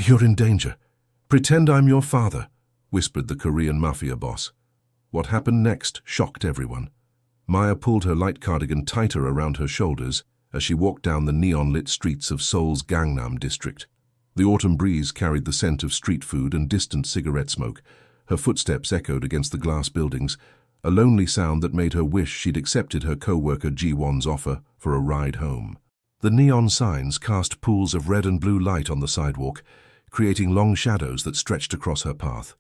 You're in danger. Pretend I'm your father, whispered the Korean Mafia boss. What happened next shocked everyone. Maya pulled her light cardigan tighter around her shoulders as she walked down the neon-lit streets of Seoul's Gangnam district. The autumn breeze carried the scent of street food and distant cigarette smoke. Her footsteps echoed against the glass buildings, a lonely sound that made her wish she'd accepted her co-worker Ji-won's offer for a ride home. The neon signs cast pools of red and blue light on the sidewalk, creating long shadows that stretched across her path.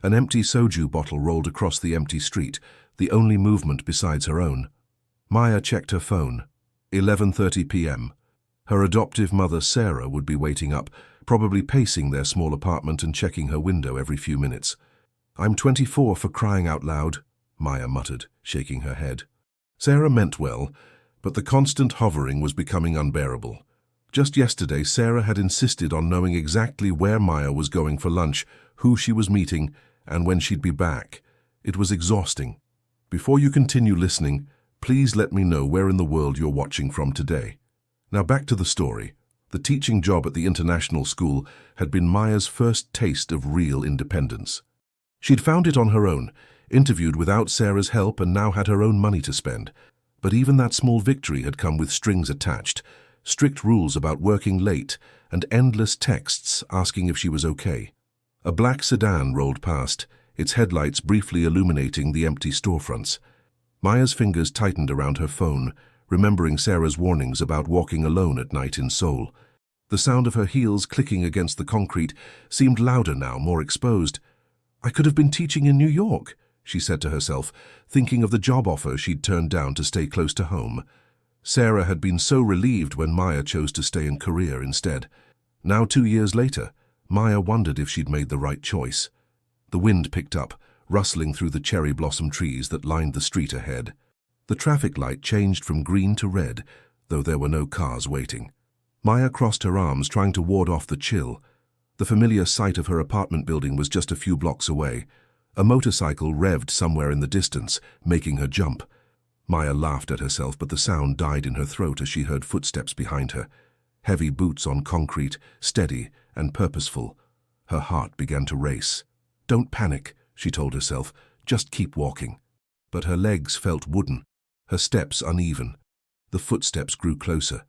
An empty soju bottle rolled across the empty street, the only movement besides her own. Maya checked her phone. 11:30 p.m. Her adoptive mother Sarah would be waiting up, probably pacing their small apartment and checking her window every few minutes. "I'm 24 for crying out loud," Maya muttered, shaking her head. Sarah meant well, but the constant hovering was becoming unbearable. Just yesterday, Sarah had insisted on knowing exactly where Maya was going for lunch, who she was meeting, and when she'd be back. It was exhausting. Before you continue listening, please let me know where in the world you're watching from today. Now back to the story. The teaching job at the international school had been Maya's first taste of real independence. She'd found it on her own, interviewed without Sarah's help, and now had her own money to spend. But even that small victory had come with strings attached, strict rules about working late, and endless texts asking if she was okay. A black sedan rolled past, its headlights briefly illuminating the empty storefronts. Maya's fingers tightened around her phone, remembering Sarah's warnings about walking alone at night in Seoul. The sound of her heels clicking against the concrete seemed louder now, more exposed. "I could have been teaching in New York," she said to herself, thinking of the job offer she'd turned down to stay close to home. Sarah had been so relieved when Maya chose to stay in Korea instead. Now, 2 years later, Maya wondered if she'd made the right choice. The wind picked up, rustling through the cherry blossom trees that lined the street ahead. The traffic light changed from green to red, though there were no cars waiting. Maya crossed her arms, trying to ward off the chill. The familiar sight of her apartment building was just a few blocks away. A motorcycle revved somewhere in the distance, making her jump. Maya laughed at herself, but the sound died in her throat as she heard footsteps behind her. Heavy boots on concrete, steady and purposeful. Her heart began to race. "Don't panic," she told herself. "Just keep walking." But her legs felt wooden, her steps uneven. The footsteps grew closer.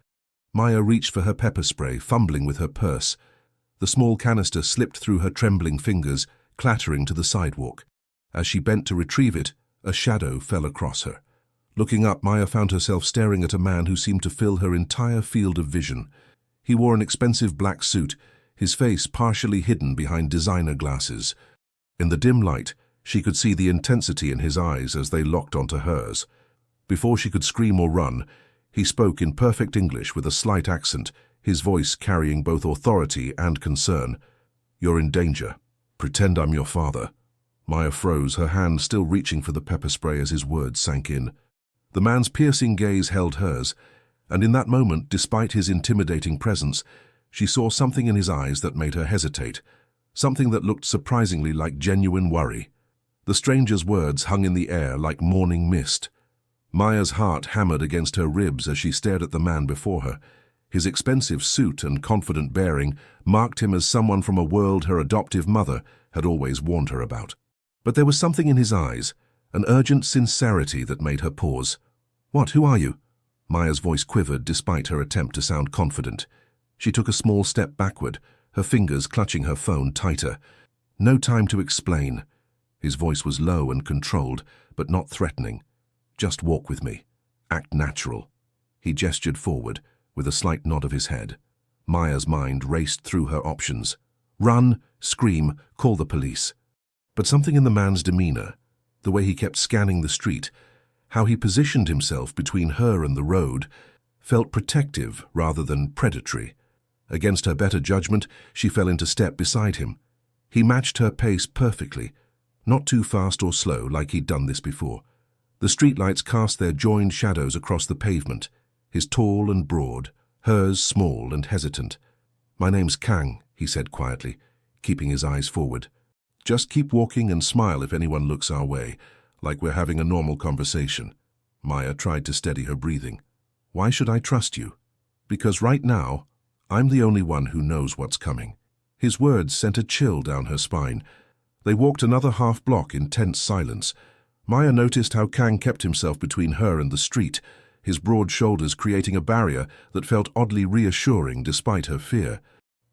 Maya reached for her pepper spray, fumbling with her purse. The small canister slipped through her trembling fingers, clattering to the sidewalk. As she bent to retrieve it, a shadow fell across her. Looking up, Maya found herself staring at a man who seemed to fill her entire field of vision. He wore an expensive black suit, his face partially hidden behind designer glasses. In the dim light, she could see the intensity in his eyes as they locked onto hers. Before she could scream or run, he spoke in perfect English with a slight accent, his voice carrying both authority and concern. "You're in danger. Pretend I'm your father." Maya froze, her hand still reaching for the pepper spray as his words sank in. The man's piercing gaze held hers, and in that moment, despite his intimidating presence, she saw something in his eyes that made her hesitate, something that looked surprisingly like genuine worry. The stranger's words hung in the air like morning mist. Maya's heart hammered against her ribs as she stared at the man before her. His expensive suit and confident bearing marked him as someone from a world her adoptive mother had always warned her about. But there was something in his eyes, an urgent sincerity that made her pause. "What? Who are you?" Maya's voice quivered despite her attempt to sound confident. She took a small step backward, her fingers clutching her phone tighter. "No time to explain." His voice was low and controlled, but not threatening. "Just walk with me. Act natural." He gestured forward, with a slight nod of his head. Maya's mind raced through her options. Run, scream, call the police. But something in the man's demeanor, the way he kept scanning the street, how he positioned himself between her and the road, felt protective rather than predatory. Against her better judgment, she fell into step beside him. He matched her pace perfectly, not too fast or slow like he'd done this before. The streetlights cast their joined shadows across the pavement, his tall and broad, hers small and hesitant. "My name's Kang," he said quietly, keeping his eyes forward. "Just keep walking and smile if anyone looks our way, like we're having a normal conversation." Maya tried to steady her breathing. "Why should I trust you?" "Because right now, I'm the only one who knows what's coming." His words sent a chill down her spine. They walked another half-block in tense silence. Maya noticed how Kang kept himself between her and the street, his broad shoulders creating a barrier that felt oddly reassuring despite her fear.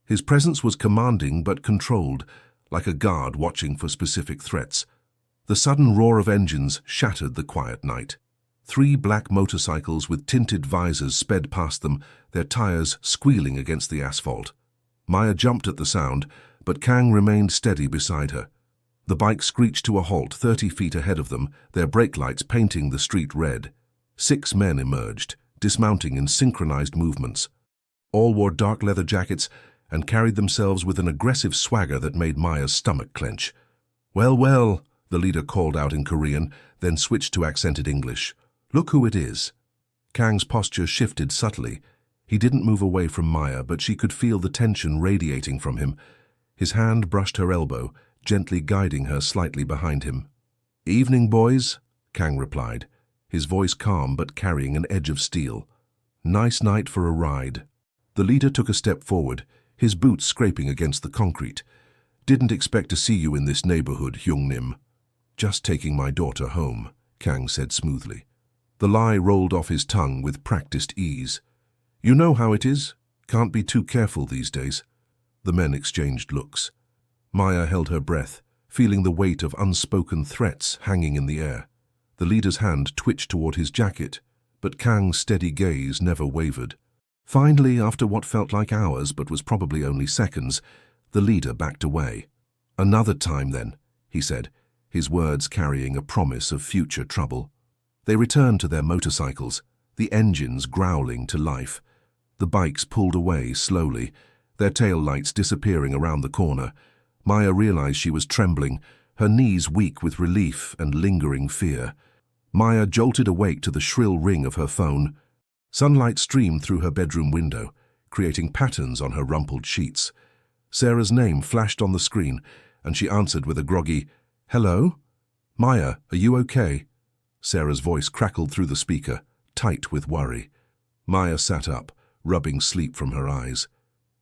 His presence was commanding but controlled, like a guard watching for specific threats. The sudden roar of engines shattered the quiet night. 3 black motorcycles with tinted visors sped past them, their tires squealing against the asphalt. Maya jumped at the sound, but Kang remained steady beside her. The bike screeched to a halt 30 feet ahead of them, their brake lights painting the street red. 6 men emerged, dismounting in synchronized movements. All wore dark leather jackets and carried themselves with an aggressive swagger that made Maya's stomach clench. "Well, well," the leader called out in Korean, then switched to accented English. "Look who it is." Kang's posture shifted subtly. He didn't move away from Maya, but she could feel the tension radiating from him. His hand brushed her elbow, gently guiding her slightly behind him. "Evening, boys," Kang replied, his voice calm but carrying an edge of steel. "Nice night for a ride." The leader took a step forward, his boots scraping against the concrete. "Didn't expect to see you in this neighborhood, Hyung-nim." "Just taking my daughter home," Kang said smoothly. The lie rolled off his tongue with practiced ease. "You know how it is. Can't be too careful these days." The men exchanged looks. Maya held her breath, feeling the weight of unspoken threats hanging in the air. The leader's hand twitched toward his jacket, but Kang's steady gaze never wavered. Finally, after what felt like hours but was probably only seconds, the leader backed away. "Another time then," he said, his words carrying a promise of future trouble. They returned to their motorcycles, the engines growling to life. The bikes pulled away slowly, their tail lights disappearing around the corner. Maya realized she was trembling, her knees weak with relief and lingering fear. Maya jolted awake to the shrill ring of her phone. Sunlight streamed through her bedroom window, creating patterns on her rumpled sheets. Sarah's name flashed on the screen, and she answered with a groggy, "Hello? Maya, are you okay?" Sarah's voice crackled through the speaker, tight with worry. Maya sat up, rubbing sleep from her eyes.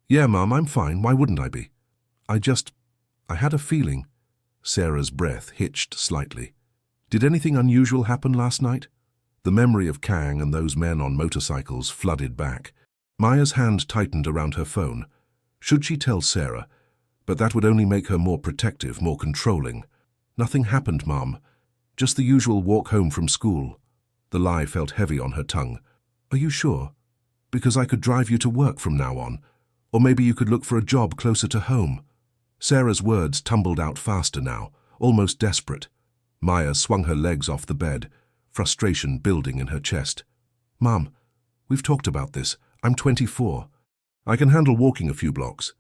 "Yeah, Mum, I'm fine. Why wouldn't I be? I had a feeling." Sarah's breath hitched slightly. "Did anything unusual happen last night?" The memory of Kang and those men on motorcycles flooded back. Maya's hand tightened around her phone. Should she tell Sarah? But that would only make her more protective, more controlling. "Nothing happened, Mom. Just the usual walk home from school." The lie felt heavy on her tongue. "Are you sure? Because I could drive you to work from now on. Or maybe you could look for a job closer to home." Sarah's words tumbled out faster now, almost desperate. Maya swung her legs off the bed, frustration building in her chest. "Mom, we've talked about this. I'm 24. I can handle walking a few blocks."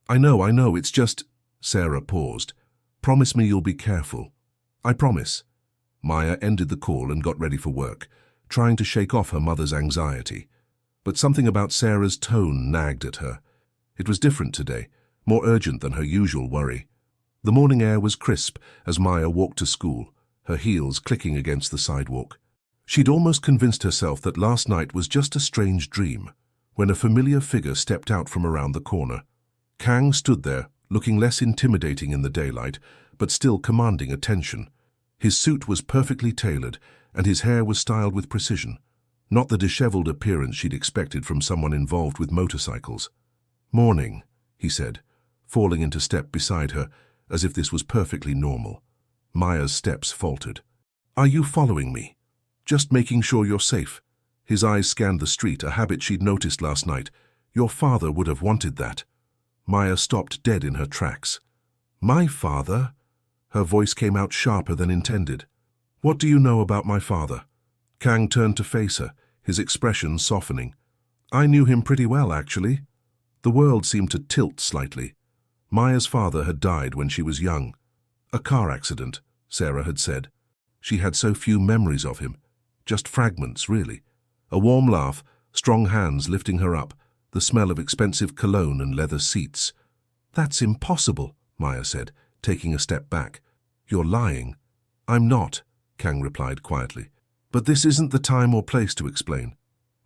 I know, it's just—" Sarah paused. "Promise me you'll be careful." "I promise." Maya ended the call and got ready for work, trying to shake off her mother's anxiety. But something about Sarah's tone nagged at her. It was different today, more urgent than her usual worry. The morning air was crisp as Maya walked to school, her heels clicking against the sidewalk. She'd almost convinced herself that last night was just a strange dream, when a familiar figure stepped out from around the corner. Kang stood there, looking less intimidating in the daylight, but still commanding attention. His suit was perfectly tailored, and his hair was styled with precision, not the disheveled appearance she'd expected from someone involved with motorcycles. "Morning," he said, falling into step beside her, as if this was perfectly normal. Maya's steps faltered. "Are you following me? Just making sure you're safe." His eyes scanned the street, a habit she'd noticed last night. "Your father would have wanted that." Maya stopped dead in her tracks. "My father?" Her voice came out sharper than intended. "What do you know about my father?" Kang turned to face her, his expression softening. "I knew him pretty well, actually." The world seemed to tilt slightly. Maya's father had died when she was young. "A car accident," Sarah had said. She had so few memories of him. Just fragments, really. A warm laugh, strong hands lifting her up, the smell of expensive cologne and leather seats. "That's impossible," Maya said, taking a step back. "You're lying." "I'm not," Kang replied quietly. "But this isn't the time or place to explain."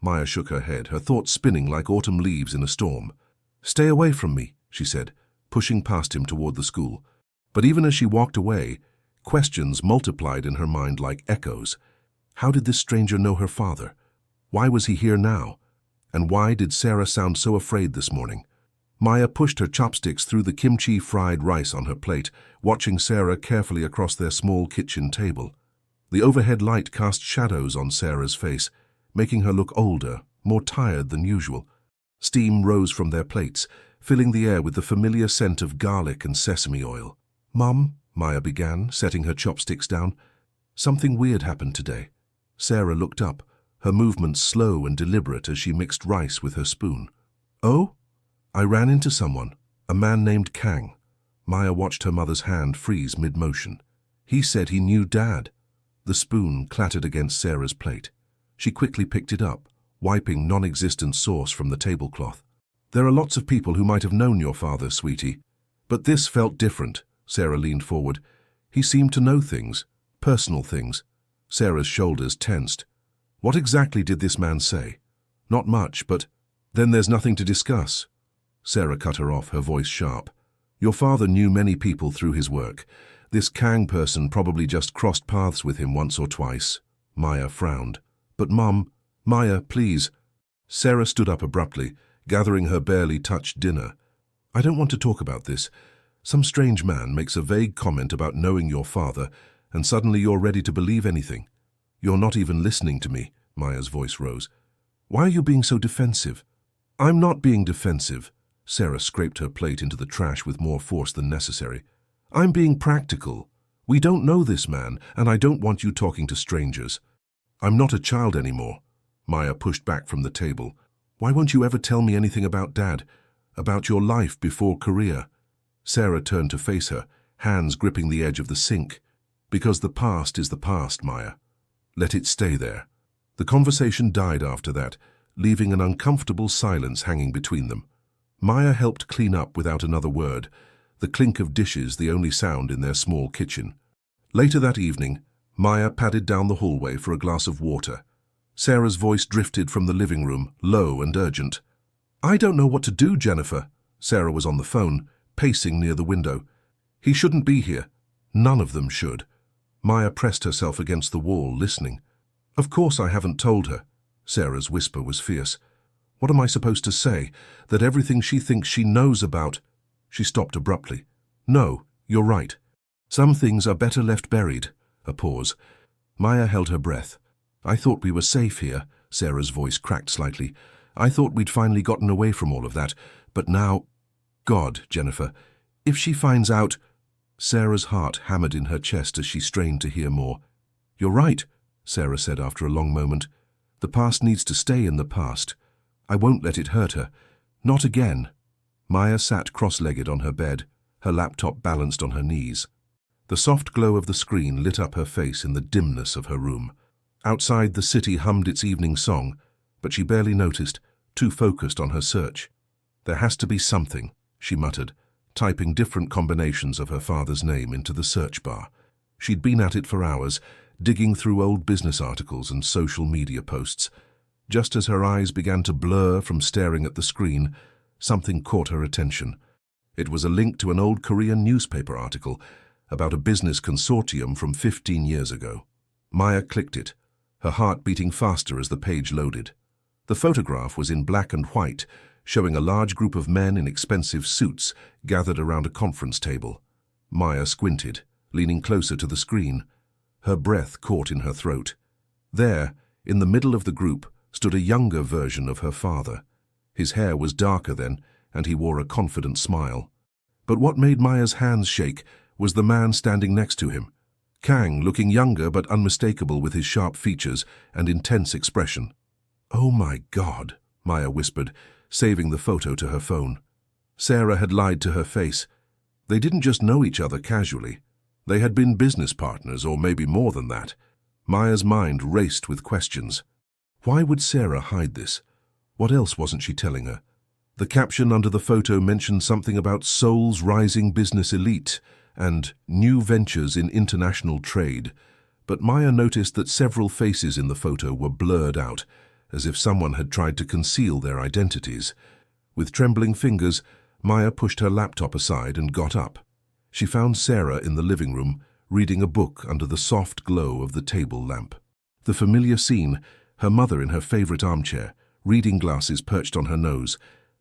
Maya shook her head, her thoughts spinning like autumn leaves in a storm. "Stay away from me," she said, pushing past him toward the school. But even as she walked away, questions multiplied in her mind like echoes. How did this stranger know her father? Why was he here now? And why did Sarah sound so afraid this morning? Maya pushed her chopsticks through the kimchi fried rice on her plate, watching Sarah carefully across their small kitchen table. The overhead light cast shadows on Sarah's face, making her look older, more tired than usual. Steam rose from their plates, filling the air with the familiar scent of garlic and sesame oil. "Mum," Maya began, setting her chopsticks down. "Something weird happened today." Sarah looked up, her movements slow and deliberate as she mixed rice with her spoon. "Oh?" "I ran into someone, a man named Kang." Maya watched her mother's hand freeze mid-motion. "He said he knew Dad." The spoon clattered against Sarah's plate. She quickly picked it up, wiping non-existent sauce from the tablecloth. "There are lots of people who might have known your father, sweetie. But this felt different." Sarah leaned forward. "He seemed to know things, personal things." Sarah's shoulders tensed. "What exactly did this man say?" "Not much, but then there's nothing to discuss." Sarah cut her off, her voice sharp. "Your father knew many people through his work. This Kang person probably just crossed paths with him once or twice." Maya frowned. "But Mum, Maya, please." Sarah stood up abruptly, gathering her barely touched dinner. "I don't want to talk about this. Some strange man makes a vague comment about knowing your father, and suddenly you're ready to believe anything. You're not even listening to me." Maya's voice rose. "Why are you being so defensive?" "I'm not being defensive." Sarah scraped her plate into the trash with more force than necessary. "I'm being practical. We don't know this man, and I don't want you talking to strangers." "I'm not a child anymore." Maya pushed back from the table. "Why won't you ever tell me anything about Dad? About your life before Korea?" Sarah turned to face her, hands gripping the edge of the sink. "Because the past is the past, Maya. Let it stay there." The conversation died after that, leaving an uncomfortable silence hanging between them. Maya helped clean up without another word, the clink of dishes the only sound in their small kitchen. Later that evening, Maya padded down the hallway for a glass of water. Sarah's voice drifted from the living room, low and urgent. "I don't know what to do, Jennifer." Sarah was on the phone, pacing near the window. "He shouldn't be here. None of them should." Maya pressed herself against the wall, listening. "Of course I haven't told her." Sarah's whisper was fierce. "What am I supposed to say? That everything she thinks she knows about—" She stopped abruptly. "No, you're right. Some things are better left buried." A pause. Maya held her breath. "I thought we were safe here." Sarah's voice cracked slightly. "I thought we'd finally gotten away from all of that. But now— God, Jennifer, if she finds out—" Sarah's heart hammered in her chest as she strained to hear more. "You're right," Sarah said after a long moment. "The past needs to stay in the past. I won't let it hurt her. Not again." Maya sat cross-legged on her bed, her laptop balanced on her knees. The soft glow of the screen lit up her face in the dimness of her room. Outside, the city hummed its evening song, but she barely noticed, too focused on her search. "There has to be something," she muttered, typing different combinations of her father's name into the search bar. She'd been at it for hours, digging through old business articles and social media posts. Just as her eyes began to blur from staring at the screen, something caught her attention. It was a link to an old Korean newspaper article about a business consortium from 15 years ago. Maya clicked it, her heart beating faster as the page loaded. The photograph was in black and white, showing a large group of men in expensive suits gathered around a conference table. Maya squinted, leaning closer to the screen. Her breath caught in her throat. There, in the middle of the group, stood a younger version of her father. His hair was darker then, and he wore a confident smile. But what made Maya's hands shake was the man standing next to him. Kang, looking younger but unmistakable with his sharp features and intense expression. "Oh my God," Maya whispered, saving the photo to her phone. Sarah had lied to her face. They didn't just know each other casually. They had been business partners, or maybe more than that. Maya's mind raced with questions. Why would Sarah hide this? What else wasn't she telling her? The caption under the photo mentioned something about Seoul's rising business elite and new ventures in international trade, but Maya noticed that several faces in the photo were blurred out, as if someone had tried to conceal their identities. With trembling fingers, Maya pushed her laptop aside and got up. She found Sarah in the living room, reading a book under the soft glow of the table lamp. The familiar scene, her mother in her favorite armchair, reading glasses perched on her nose,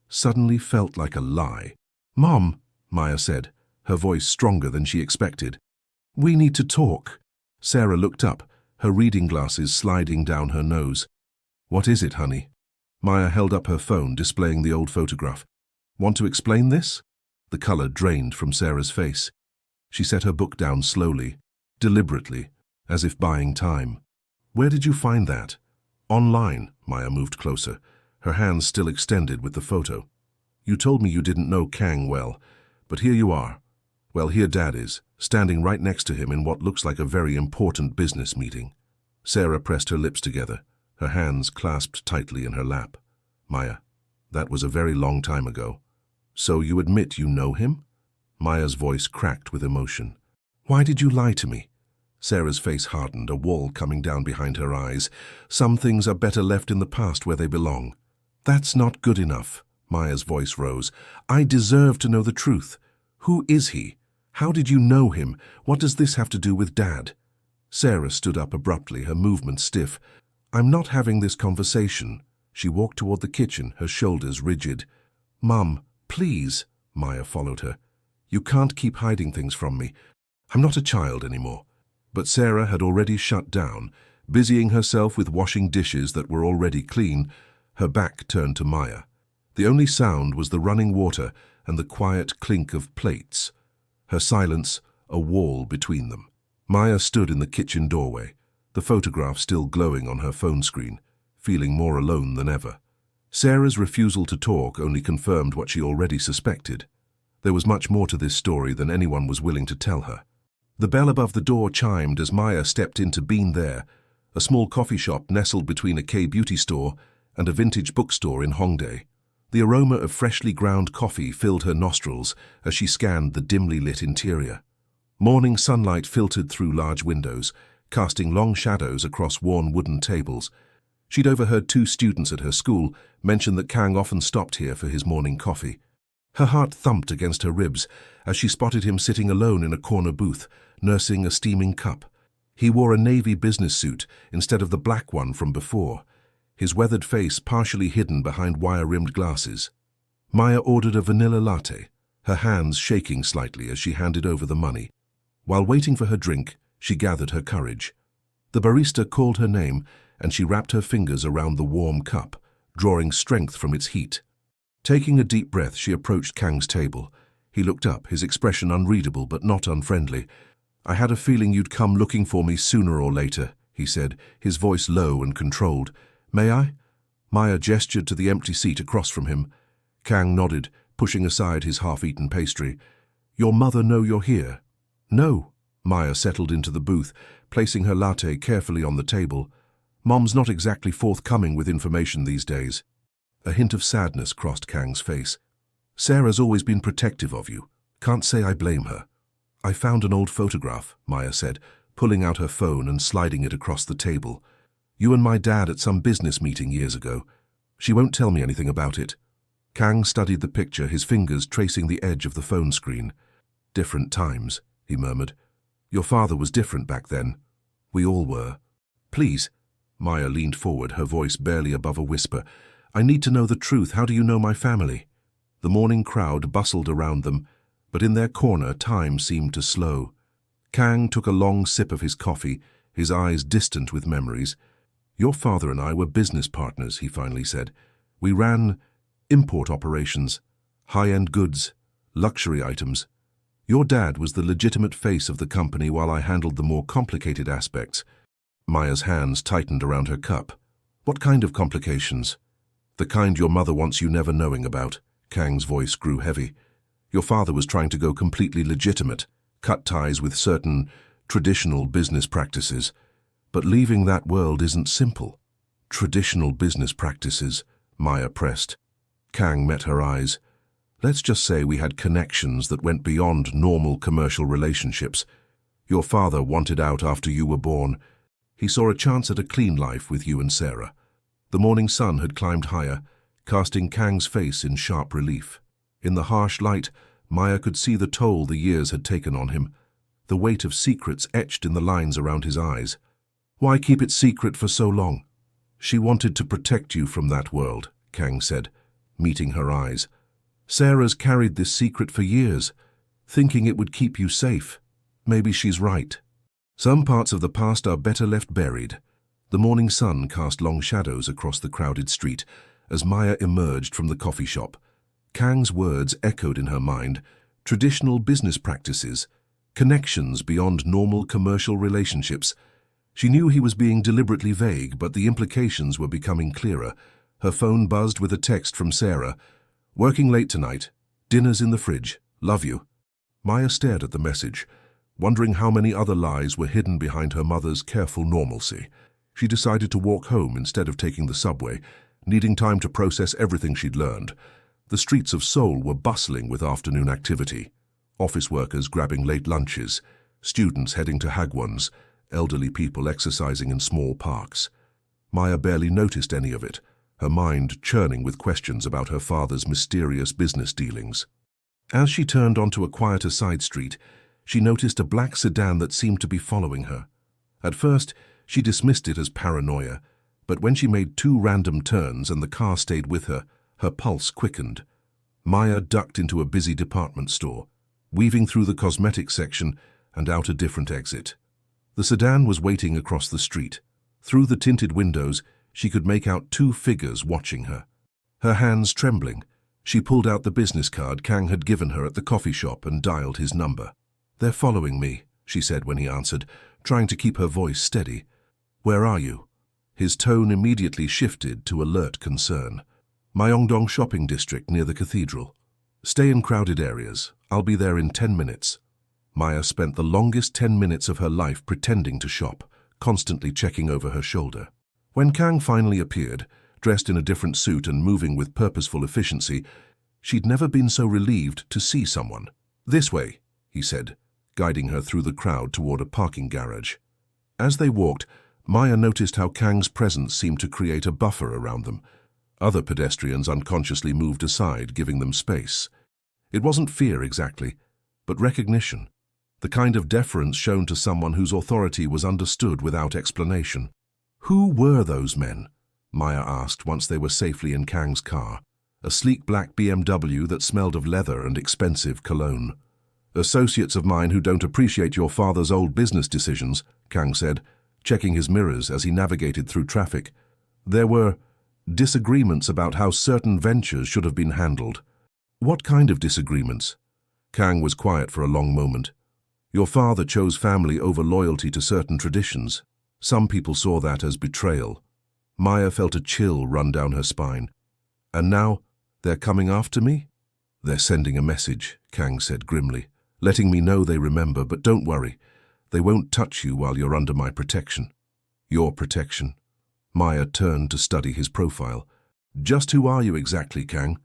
suddenly felt like a lie. "Mom," Maya said, her voice stronger than she expected. "We need to talk." Sarah looked up, her reading glasses sliding down her nose. "What is it, honey?" Maya held up her phone, displaying the old photograph. "Want to explain this?" The color drained from Sarah's face. She set her book down slowly, deliberately, as if buying time. "Where did you find that?" "Online." Maya moved closer, her hands still extended with the photo. "You told me you didn't know Kang well, but here you are. Well, here Dad is, standing right next to him in what looks like a very important business meeting." Sarah pressed her lips together, her hands clasped tightly in her lap. "Maya, that was a very long time ago. So you admit you know him?" Maya's voice cracked with emotion. "Why did you lie to me?" Sarah's face hardened, a wall coming down behind her eyes. "Some things are better left in the past where they belong." "That's not good enough." Maya's voice rose. "I deserve to know the truth. Who is he? How did you know him? What does this have to do with Dad?" Sarah stood up abruptly, her movement stiff. "I'm not having this conversation." She walked toward the kitchen, her shoulders rigid. "Mum, please." Maya followed her. "You can't keep hiding things from me. I'm not a child anymore." But Sarah had already shut down, busying herself with washing dishes that were already clean, her back turned to Maya. The only sound was the running water and the quiet clink of plates. Her silence, a wall between them. Maya stood in the kitchen doorway, the photograph still glowing on her phone screen, feeling more alone than ever. Sarah's refusal to talk only confirmed what she already suspected. There was much more to this story than anyone was willing to tell her. The bell above the door chimed as Maya stepped in to Bean There, a small coffee shop nestled between a K-beauty store and a vintage bookstore in Hongdae. The aroma of freshly ground coffee filled her nostrils as she scanned the dimly lit interior. Morning sunlight filtered through large windows, casting long shadows across worn wooden tables. She'd overheard 2 students at her school mention that Kang often stopped here for his morning coffee. Her heart thumped against her ribs as she spotted him sitting alone in a corner booth, nursing a steaming cup. He wore a navy business suit instead of the black one from before, his weathered face partially hidden behind wire-rimmed glasses. Maya ordered a vanilla latte, her hands shaking slightly as she handed over the money. While waiting for her drink, she gathered her courage. The barista called her name, and she wrapped her fingers around the warm cup, drawing strength from its heat. Taking a deep breath, she approached Kang's table. He looked up, his expression unreadable but not unfriendly. "I had a feeling you'd come looking for me sooner or later," he said, his voice low and controlled. "May I?" Maya gestured to the empty seat across from him. Kang nodded, pushing aside his half-eaten pastry. "Your mother know you're here?" "No." Maya settled into the booth, placing her latte carefully on the table. "Mom's not exactly forthcoming with information these days." A hint of sadness crossed Kang's face. "Sarah's always been protective of you. Can't say I blame her." "I found an old photograph," Maya said, pulling out her phone and sliding it across the table. "You and my dad at some business meeting years ago. She won't tell me anything about it." Kang studied the picture, his fingers tracing the edge of the phone screen. "Different times," he murmured. "Your father was different back then. We all were." "Please." Maya leaned forward, her voice barely above a whisper. "I need to know the truth. How do you know my family?" The morning crowd bustled around them, but in their corner time seemed to slow. Kang took a long sip of his coffee, his eyes distant with memories. "Your father and I were business partners," he finally said. "We ran import operations, high-end goods, luxury items. Your dad was the legitimate face of the company while I handled the more complicated aspects." Maya's hands tightened around her cup. "What kind of complications?" "The kind your mother wants you never knowing about." Kang's voice grew heavy. "Your father was trying to go completely legitimate, cut ties with certain traditional business practices. But leaving that world isn't simple." "Traditional business practices," Maya pressed. Kang met her eyes. "Let's just say we had connections that went beyond normal commercial relationships. Your father wanted out after you were born. He saw a chance at a clean life with you and Sarah." The morning sun had climbed higher, casting Kang's face in sharp relief. In the harsh light, Maya could see the toll the years had taken on him, the weight of secrets etched in the lines around his eyes. Why keep it secret for so long? She wanted to protect you from that world, Kang said, meeting her eyes. Sarah's carried this secret for years, thinking it would keep you safe. Maybe she's right. Some parts of the past are better left buried. The morning sun cast long shadows across the crowded street as Maya emerged from the coffee shop. Kang's words echoed in her mind, traditional business practices, connections beyond normal commercial relationships. She knew he was being deliberately vague, but the implications were becoming clearer. Her phone buzzed with a text from Sarah. "Working late tonight. Dinner's in the fridge. Love you." Maya stared at the message, wondering how many other lies were hidden behind her mother's careful normalcy. She decided to walk home instead of taking the subway, needing time to process everything she'd learned. The streets of Seoul were bustling with afternoon activity. Office workers grabbing late lunches, students heading to hagwons, elderly people exercising in small parks. Maya barely noticed any of it, her mind churning with questions about her father's mysterious business dealings. As she turned onto a quieter side street, she noticed a black sedan that seemed to be following her. At first, she dismissed it as paranoia, but when she made 2 random turns and the car stayed with her, her pulse quickened. Maya ducked into a busy department store, weaving through the cosmetics section and out a different exit. The sedan was waiting across the street. Through the tinted windows, she could make out 2 figures watching her. Her hands trembling, she pulled out the business card Kang had given her at the coffee shop and dialed his number. "They're following me," she said when he answered, trying to keep her voice steady. "Where are you?" His tone immediately shifted to alert concern. "Myeongdong shopping district near the cathedral. Stay in crowded areas. I'll be there in 10 minutes. Maya spent the longest 10 minutes of her life pretending to shop, constantly checking over her shoulder. When Kang finally appeared, dressed in a different suit and moving with purposeful efficiency, she'd never been so relieved to see someone. "This way," he said, guiding her through the crowd toward a parking garage. As they walked, Maya noticed how Kang's presence seemed to create a buffer around them. Other pedestrians unconsciously moved aside, giving them space. It wasn't fear exactly, but recognition, the kind of deference shown to someone whose authority was understood without explanation. Who were those men? Maya asked once they were safely in Kang's car, a sleek black BMW that smelled of leather and expensive cologne. "Associates of mine who don't appreciate your father's old business decisions," Kang said, checking his mirrors as he navigated through traffic. There were disagreements about how certain ventures should have been handled. "What kind of disagreements?" Kang was quiet for a long moment. "Your father chose family over loyalty to certain traditions. Some people saw that as betrayal." Maya felt a chill run down her spine. "And now, they're coming after me?" "They're sending a message," Kang said grimly, "letting me know they remember, but don't worry. They won't touch you while you're under my protection." "Your protection?" Maya turned to study his profile. "Just who are you exactly, Kang?"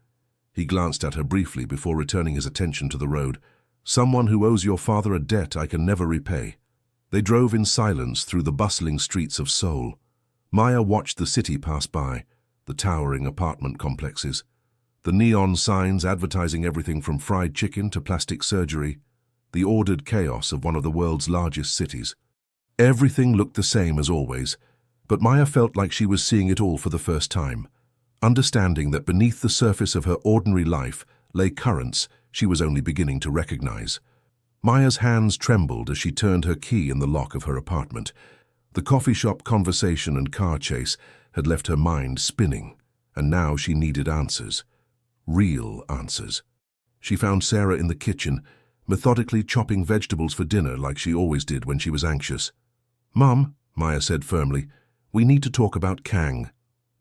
He glanced at her briefly before returning his attention to the road. "Someone who owes your father a debt I can never repay." They drove in silence through the bustling streets of Seoul. Maya watched the city pass by, the towering apartment complexes, the neon signs advertising everything from fried chicken to plastic surgery, the ordered chaos of one of the world's largest cities. Everything looked the same as always, but Maya felt like she was seeing it all for the first time, understanding that beneath the surface of her ordinary life lay currents she was only beginning to recognize. Maya's hands trembled as she turned her key in the lock of her apartment. The coffee shop conversation and car chase had left her mind spinning, and now she needed answers. Real answers. She found Sarah in the kitchen, methodically chopping vegetables for dinner like she always did when she was anxious. "Mum," Maya said firmly, "we need to talk about Kang."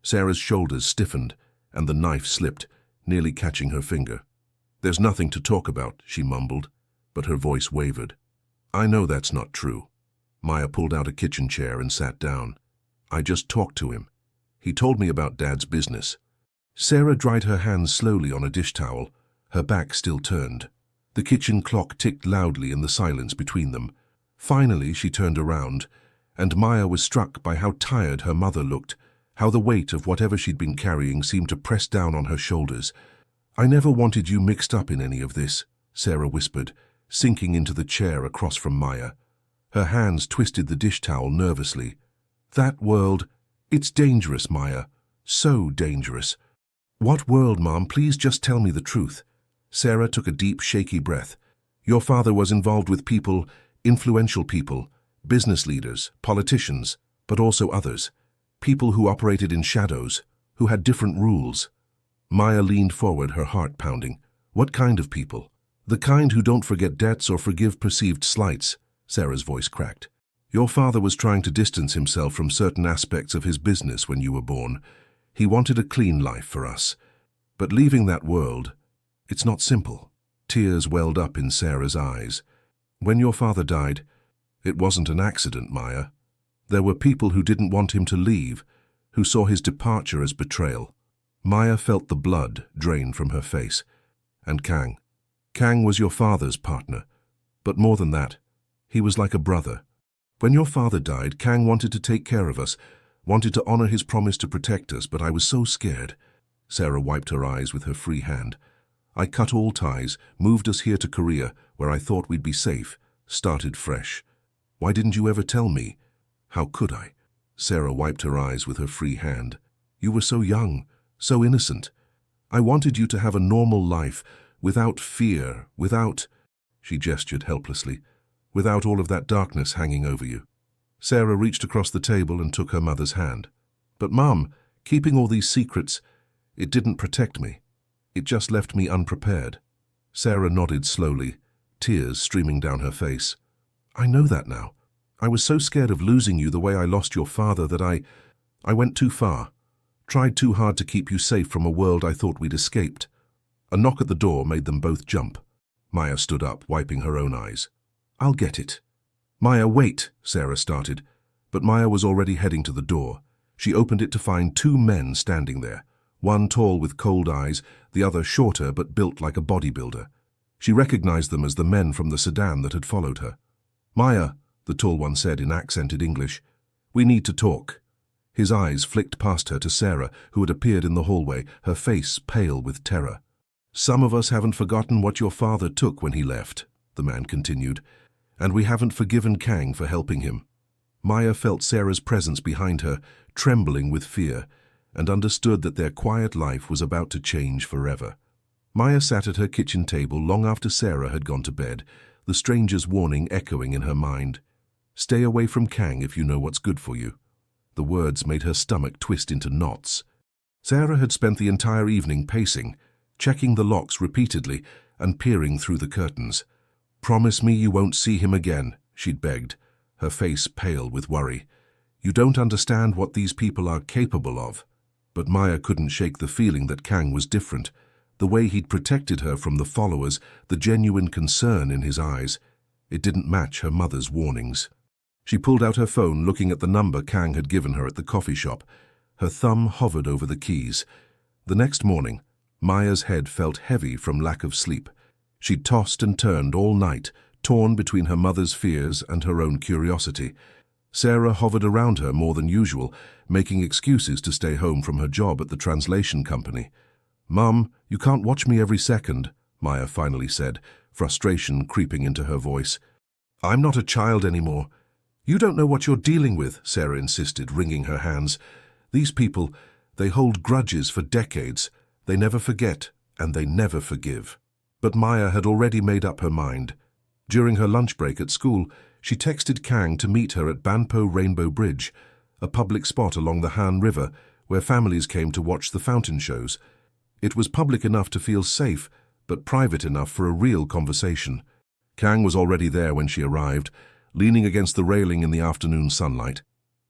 Sarah's shoulders stiffened, and the knife slipped, nearly catching her finger. "There's nothing to talk about," she mumbled, but her voice wavered. "I know that's not true." Maya pulled out a kitchen chair and sat down. "I just talked to him. He told me about Dad's business." Sarah dried her hands slowly on a dish towel, her back still turned. The kitchen clock ticked loudly in the silence between them. Finally, she turned around, and Maya was struck by how tired her mother looked, how the weight of whatever she'd been carrying seemed to press down on her shoulders. I never wanted you mixed up in any of this, Sarah whispered, sinking into the chair across from Maya. Her hands twisted the dish towel nervously. That world, it's dangerous, Maya. So dangerous. What world, Mom? Please just tell me the truth. Sarah took a deep, shaky breath. Your father was involved with people, influential people, business leaders, politicians, but also others. People who operated in shadows, who had different rules. Maya leaned forward, her heart pounding. What kind of people? The kind who don't forget debts or forgive perceived slights, Sarah's voice cracked. Your father was trying to distance himself from certain aspects of his business when you were born. He wanted a clean life for us. But leaving that world, it's not simple. Tears welled up in Sarah's eyes. When your father died, it wasn't an accident, Maya. There were people who didn't want him to leave, who saw his departure as betrayal. Maya felt the blood drain from her face. And Kang. Kang was your father's partner. But more than that, he was like a brother. When your father died, Kang wanted to take care of us, wanted to honor his promise to protect us, but I was so scared. Sarah wiped her eyes with her free hand. I cut all ties, moved us here to Korea, where I thought we'd be safe, started fresh. Why didn't you ever tell me? How could I? Sarah wiped her eyes with her free hand. You were so young, so innocent. I wanted you to have a normal life, without fear, without... She gestured helplessly. Without all of that darkness hanging over you. Sarah reached across the table and took her mother's hand. But Mum, keeping all these secrets, it didn't protect me. It just left me unprepared. Sarah nodded slowly, tears streaming down her face. I know that now. I was so scared of losing you the way I lost your father that I went too far. Tried too hard to keep you safe from a world I thought we'd escaped. A knock at the door made them both jump. Maya stood up, wiping her own eyes. I'll get it. Maya, wait, Sarah started, but Maya was already heading to the door. She opened it to find two men standing there, one tall with cold eyes, the other shorter but built like a bodybuilder. She recognized them as the men from the sedan that had followed her. Maya, the tall one said in accented English, we need to talk. His eyes flicked past her to Sarah, who had appeared in the hallway, her face pale with terror. Some of us haven't forgotten what your father took when he left, the man continued. And we haven't forgiven Kang for helping him. Maya felt Sarah's presence behind her, trembling with fear, and understood that their quiet life was about to change forever. Maya sat at her kitchen table long after Sarah had gone to bed, the stranger's warning echoing in her mind. Stay away from Kang if you know what's good for you. The words made her stomach twist into knots. Sarah had spent the entire evening pacing, checking the locks repeatedly and peering through the curtains. Promise me you won't see him again, she'd begged, her face pale with worry. You don't understand what these people are capable of. But Maya couldn't shake the feeling that Kang was different. The way he'd protected her from the followers, the genuine concern in his eyes. It didn't match her mother's warnings. She pulled out her phone, looking at the number Kang had given her at the coffee shop. Her thumb hovered over the keys. The next morning, Maya's head felt heavy from lack of sleep. She tossed and turned all night, torn between her mother's fears and her own curiosity. Sarah hovered around her more than usual, making excuses to stay home from her job at the translation company. Mum, you can't watch me every second, Maya finally said, frustration creeping into her voice. I'm not a child anymore. You don't know what you're dealing with, Sarah insisted, wringing her hands. These people, they hold grudges for decades. They never forget, and they never forgive. But Maya had already made up her mind. During her lunch break at school, she texted Kang to meet her at Banpo Rainbow Bridge, a public spot along the Han River where families came to watch the fountain shows. It was public enough to feel safe, but private enough for a real conversation. Kang was already there when she arrived, leaning against the railing in the afternoon sunlight.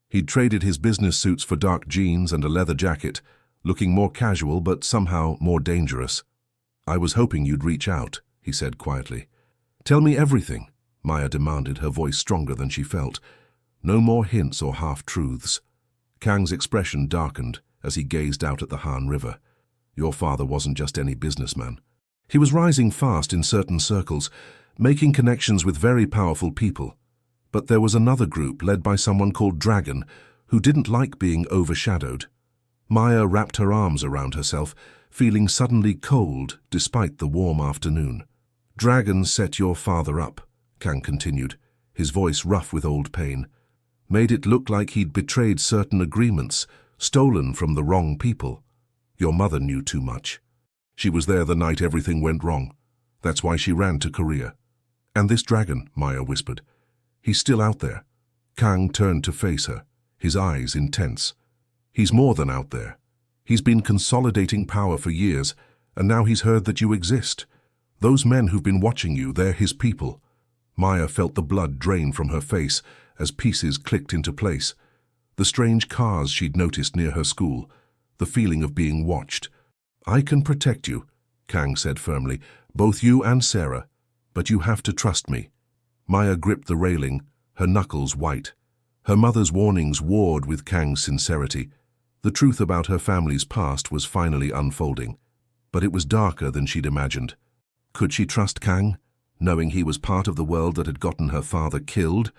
He'd traded his business suits for dark jeans and a leather jacket, looking more casual but somehow more dangerous. I was hoping you'd reach out, he said quietly. Tell me everything, Maya demanded, her voice stronger than she felt. No more hints or half-truths. Kang's expression darkened as he gazed out at the Han River. Your father wasn't just any businessman. He was rising fast in certain circles, making connections with very powerful people. But there was another group led by someone called Dragon, who didn't like being overshadowed. Maya wrapped her arms around herself, feeling suddenly cold despite the warm afternoon. "Dragons set your father up," Kang continued, his voice rough with old pain. "Made it look like he'd betrayed certain agreements, stolen from the wrong people. Your mother knew too much. She was there the night everything went wrong. That's why she ran to Korea." "And this dragon," Maya whispered. "He's still out there." Kang turned to face her, his eyes intense. "He's more than out there. He's been consolidating power for years, and now he's heard that you exist. Those men who've been watching you, they're his people." Maya felt the blood drain from her face as pieces clicked into place. The strange cars she'd noticed near her school, the feeling of being watched. "I can protect you," Kang said firmly, "both you and Sarah, but you have to trust me." Maya gripped the railing, her knuckles white. Her mother's warnings warred with Kang's sincerity. The truth about her family's past was finally unfolding, but it was darker than she'd imagined. Could she trust Kang, knowing he was part of the world that had gotten her father killed?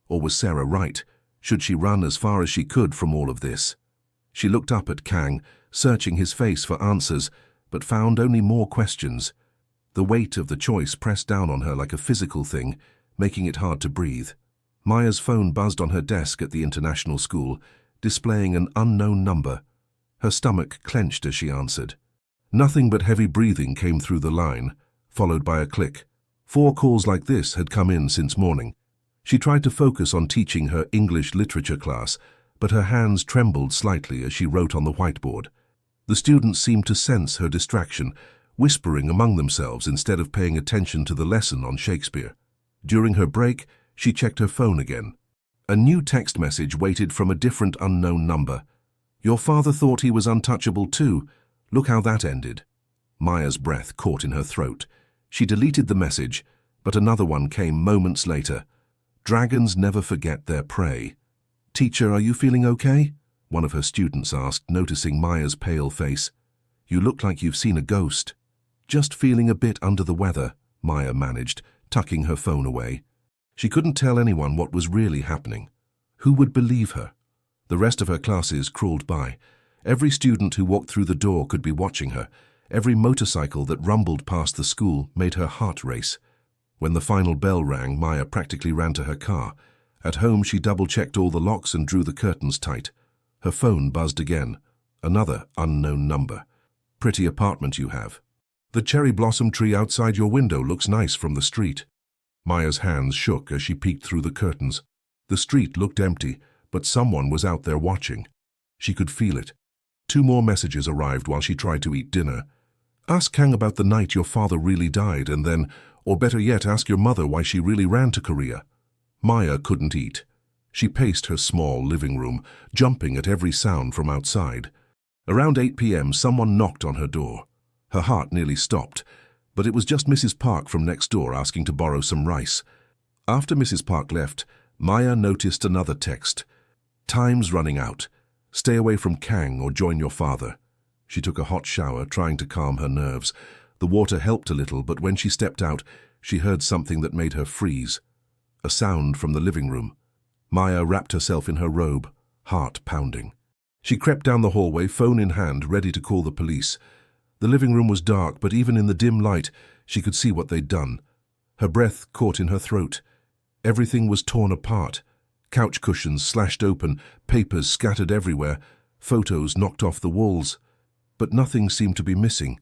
Or was Sarah right? Should she run as far as she could from all of this? She looked up at Kang, searching his face for answers, but found only more questions. The weight of the choice pressed down on her like a physical thing, making it hard to breathe. Maya's phone buzzed on her desk at the international school, displaying an unknown number. Her stomach clenched as she answered. Nothing but heavy breathing came through the line, followed by a click. 4 calls like this had come in since morning. She tried to focus on teaching her English literature class, but her hands trembled slightly as she wrote on the whiteboard. The students seemed to sense her distraction, whispering among themselves instead of paying attention to the lesson on Shakespeare. During her break, she checked her phone again. A new text message waited from a different unknown number. "Your father thought he was untouchable too. Look how that ended." Maya's breath caught in her throat. She deleted the message, but another one came moments later. "Dragons never forget their prey." "Teacher, are you feeling okay?" one of her students asked, noticing Maya's pale face. "You look like you've seen a ghost." "Just feeling a bit under the weather," Maya managed, tucking her phone away. She couldn't tell anyone what was really happening. Who would believe her? The rest of her classes crawled by. Every student who walked through the door could be watching her. Every motorcycle that rumbled past the school made her heart race. When the final bell rang, Maya practically ran to her car. At home, she double-checked all the locks and drew the curtains tight. Her phone buzzed again. Another unknown number. "Pretty apartment you have. The cherry blossom tree outside your window looks nice from the street." Maya's hands shook as she peeked through the curtains. The street looked empty, but someone was out there watching. She could feel it. 2 more messages arrived while she tried to eat dinner. "Ask Kang about the night your father really died, and then, or better yet, ask your mother why she really ran to Korea." Maya couldn't eat. She paced her small living room, jumping at every sound from outside. Around 8 p.m., someone knocked on her door. Her heart nearly stopped, but it was just Mrs. Park from next door asking to borrow some rice. After Mrs. Park left, Maya noticed another text. "Time's running out. Stay away from Kang or join your father." She took a hot shower, trying to calm her nerves. The water helped a little, but when she stepped out, she heard something that made her freeze. A sound from the living room. Maya wrapped herself in her robe, heart pounding. She crept down the hallway, phone in hand, ready to call the police. The living room was dark, but even in the dim light, she could see what they'd done. Her breath caught in her throat. Everything was torn apart. Couch cushions slashed open, papers scattered everywhere, photos knocked off the walls. But nothing seemed to be missing.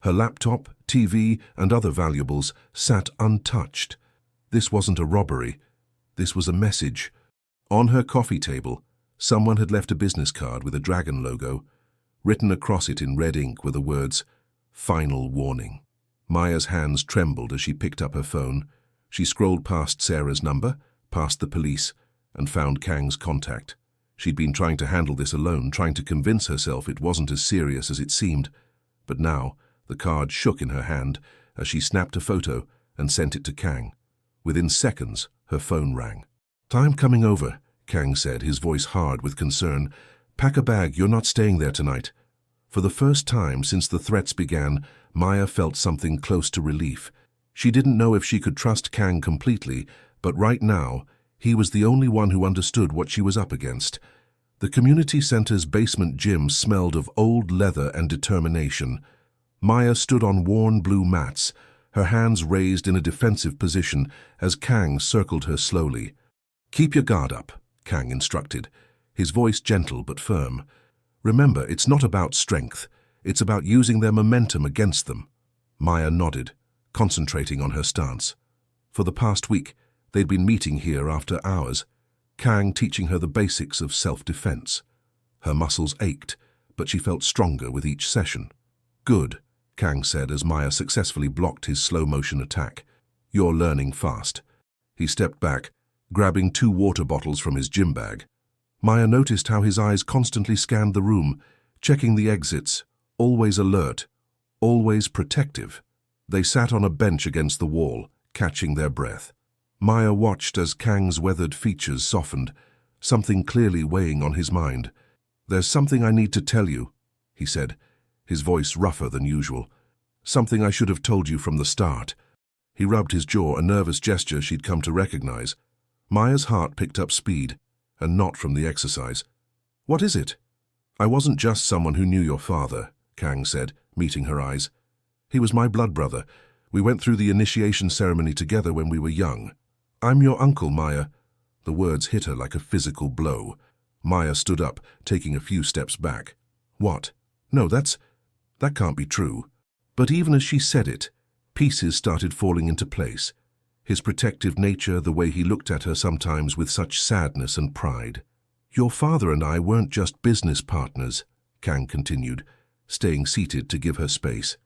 Her laptop, TV, and other valuables sat untouched. This wasn't a robbery. This was a message. On her coffee table, someone had left a business card with a dragon logo. Written across it in red ink were the words, "Final warning." Maya's hands trembled as she picked up her phone. She scrolled past Sarah's number, past the police, and found Kang's contact. She'd been trying to handle this alone, trying to convince herself it wasn't as serious as it seemed. But now, the card shook in her hand as she snapped a photo and sent it to Kang. Within seconds, her phone rang. "I'm coming over," Kang said, his voice hard with concern. "Pack a bag, you're not staying there tonight." For the first time since the threats began, Maya felt something close to relief. She didn't know if she could trust Kang completely, but right now, he was the only one who understood what she was up against. The community center's basement gym smelled of old leather and determination. Maya stood on worn blue mats, her hands raised in a defensive position as Kang circled her slowly. "Keep your guard up," Kang instructed, his voice gentle but firm. "Remember, it's not about strength. It's about using their momentum against them." Maya nodded, concentrating on her stance. For the past week, they'd been meeting here after hours, Kang teaching her the basics of self-defense. Her muscles ached, but she felt stronger with each session. "Good," Kang said as Maya successfully blocked his slow-motion attack. "You're learning fast." He stepped back, grabbing 2 water bottles from his gym bag. Maya noticed how his eyes constantly scanned the room, checking the exits, always alert, always protective. They sat on a bench against the wall, catching their breath. Maya watched as Kang's weathered features softened, something clearly weighing on his mind. "There's something I need to tell you," he said, his voice rougher than usual. "Something I should have told you from the start." He rubbed his jaw, a nervous gesture she'd come to recognize. Maya's heart picked up speed, and not from the exercise. "What is it?" "I wasn't just someone who knew your father," Kang said, meeting her eyes. "He was my blood brother. We went through the initiation ceremony together when we were young. I'm your uncle, Maya." The words hit her like a physical blow. Maya stood up, taking a few steps back. "What? No, that can't be true." But even as she said it, pieces started falling into place. His protective nature, the way he looked at her sometimes with such sadness and pride. "Your father and I weren't just business partners," Kang continued, staying seated to give her space.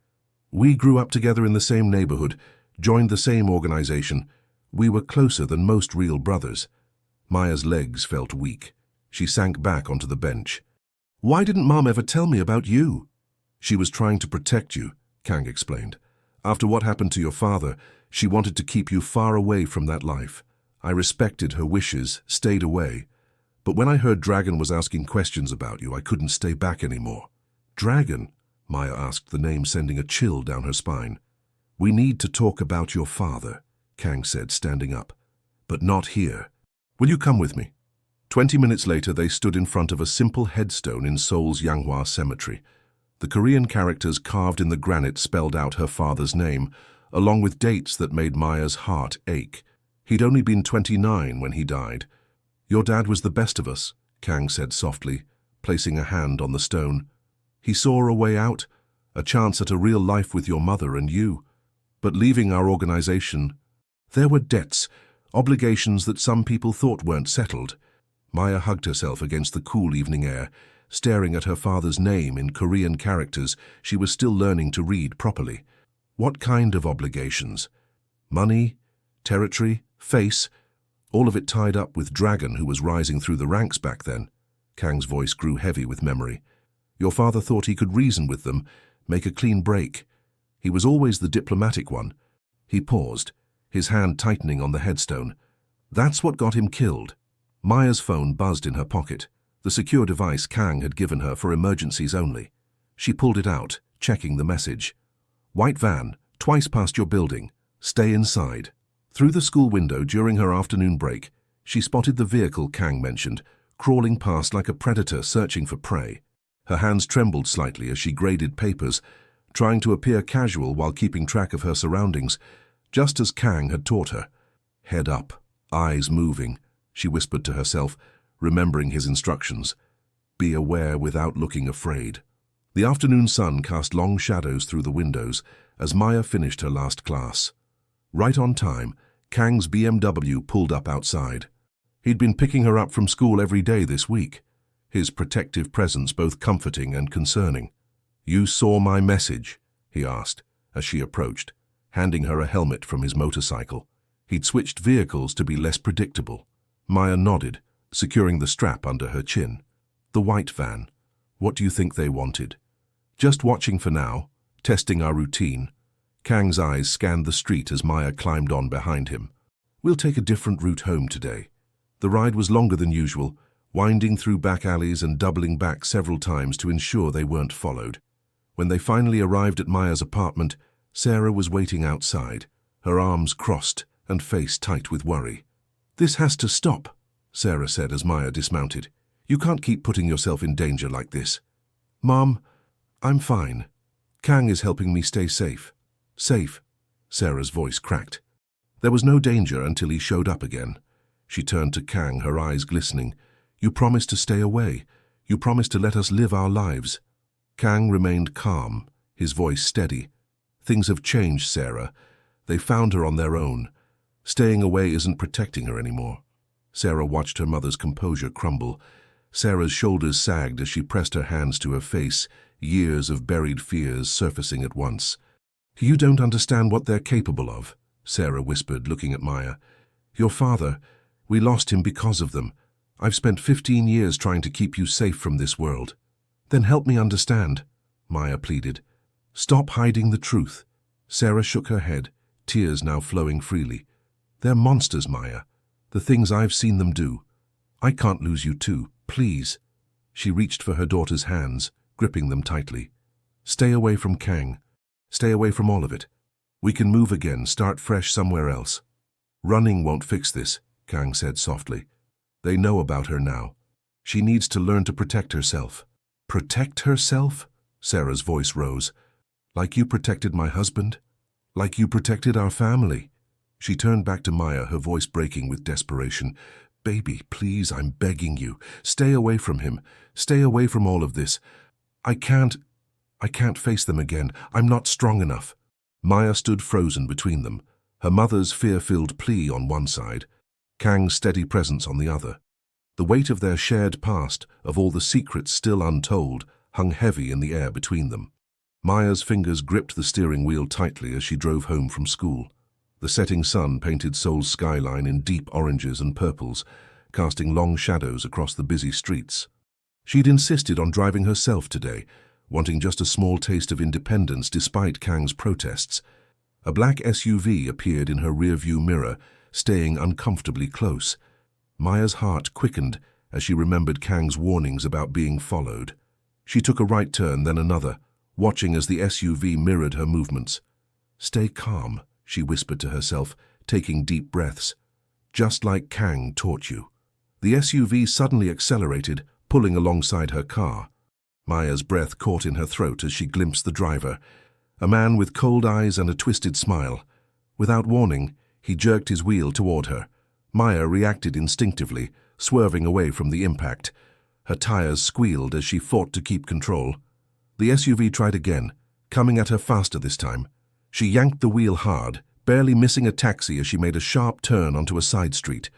"We grew up together in the same neighborhood, joined the same organization. We were closer than most real brothers." Maya's legs felt weak. She sank back onto the bench. "Why didn't Mom ever tell me about you?" "She was trying to protect you," Kang explained. "After what happened to your father, she wanted to keep you far away from that life. I respected her wishes, stayed away. But when I heard Dragon was asking questions about you, I couldn't stay back anymore." "Dragon?" Maya asked, the name sending a chill down her spine. "We need to talk about your father," Kang said, standing up. "But not here. Will you come with me?" 20 minutes later, they stood in front of a simple headstone in Seoul's Yanghwa Cemetery. The Korean characters carved in the granite spelled out her father's name, along with dates that made Maya's heart ache. He'd only been 29 when he died. "Your dad was the best of us," Kang said softly, placing a hand on the stone. "He saw a way out, a chance at a real life with your mother and you. But leaving our organization, there were debts, obligations that some people thought weren't settled." Maya hugged herself against the cool evening air, staring at her father's name in Korean characters she was still learning to read properly. What kind of obligations? Money? Territory? Face? All of it tied up with Dragon, who was rising through the ranks back then. Kang's voice grew heavy with memory. "Your father thought he could reason with them, make a clean break. He was always the diplomatic one." He paused, his hand tightening on the headstone. "That's what got him killed." Maya's phone buzzed in her pocket, the secure device Kang had given her for emergencies only. She pulled it out, checking the message. "White van, twice past your building. Stay inside." Through the school window during her afternoon break, she spotted the vehicle Kang mentioned, crawling past like a predator searching for prey. Her hands trembled slightly as she graded papers, trying to appear casual while keeping track of her surroundings, just as Kang had taught her. "Head up, eyes moving," she whispered to herself, remembering his instructions. "Be aware without looking afraid." The afternoon sun cast long shadows through the windows as Maya finished her last class. Right on time, Kang's BMW pulled up outside. He'd been picking her up from school every day this week, his protective presence both comforting and concerning. "You saw my message?" he asked as she approached, handing her a helmet from his motorcycle. He'd switched vehicles to be less predictable. Maya nodded, securing the strap under her chin. "The white van. What do you think they wanted?" "Just watching for now, testing our routine." Kang's eyes scanned the street as Maya climbed on behind him. "We'll take a different route home today." The ride was longer than usual, winding through back alleys and doubling back several times to ensure they weren't followed. When they finally arrived at Maya's apartment, Sarah was waiting outside, her arms crossed and face tight with worry. "This has to stop," Sarah said as Maya dismounted. You can't keep putting yourself in danger like this. Mom, I'm fine. Kang is helping me stay safe. Safe, Sarah's voice cracked. There was no danger until he showed up again. She turned to Kang, her eyes glistening. You promised to stay away. You promised to let us live our lives. Kang remained calm, his voice steady. Things have changed, Sarah. They found her on their own. Staying away isn't protecting her anymore. Sarah watched her mother's composure crumble. Sarah's shoulders sagged as she pressed her hands to her face, years of buried fears surfacing at once. You don't understand what they're capable of, Sarah whispered, looking at Maya. Your father, we lost him because of them. I've spent 15 years trying to keep you safe from this world. Then help me understand, Maya pleaded. Stop hiding the truth. Sarah shook her head, tears now flowing freely. They're monsters, Maya. The things I've seen them do. I can't lose you too, please. She reached for her daughter's hands, gripping them tightly. Stay away from Kang. Stay away from all of it. We can move again, start fresh somewhere else. Running won't fix this, Kang said softly. They know about her now. She needs to learn to protect herself. Protect herself? Sarah's voice rose. Like you protected my husband? Like you protected our family? She turned back to Maya, her voice breaking with desperation. Baby, please, I'm begging you. Stay away from him. Stay away from all of this. I can't face them again. I'm not strong enough. Maya stood frozen between them, her mother's fear-filled plea on one side, Kang's steady presence on the other. The weight of their shared past, of all the secrets still untold, hung heavy in the air between them. Maya's fingers gripped the steering wheel tightly as she drove home from school. The setting sun painted Seoul's skyline in deep oranges and purples, casting long shadows across the busy streets. She'd insisted on driving herself today, wanting just a small taste of independence despite Kang's protests. A black SUV appeared in her rearview mirror, staying uncomfortably close. Maya's heart quickened as she remembered Kang's warnings about being followed. She took a right turn, then another, watching as the SUV mirrored her movements. Stay calm, she whispered to herself, taking deep breaths. Just like Kang taught you. The SUV suddenly accelerated, pulling alongside her car. Maya's breath caught in her throat as she glimpsed the driver, a man with cold eyes and a twisted smile. Without warning, he jerked his wheel toward her. Maya reacted instinctively, swerving away from the impact. Her tires squealed as she fought to keep control. The SUV tried again, coming at her faster this time. She yanked the wheel hard, barely missing a taxi as she made a sharp turn onto a side street.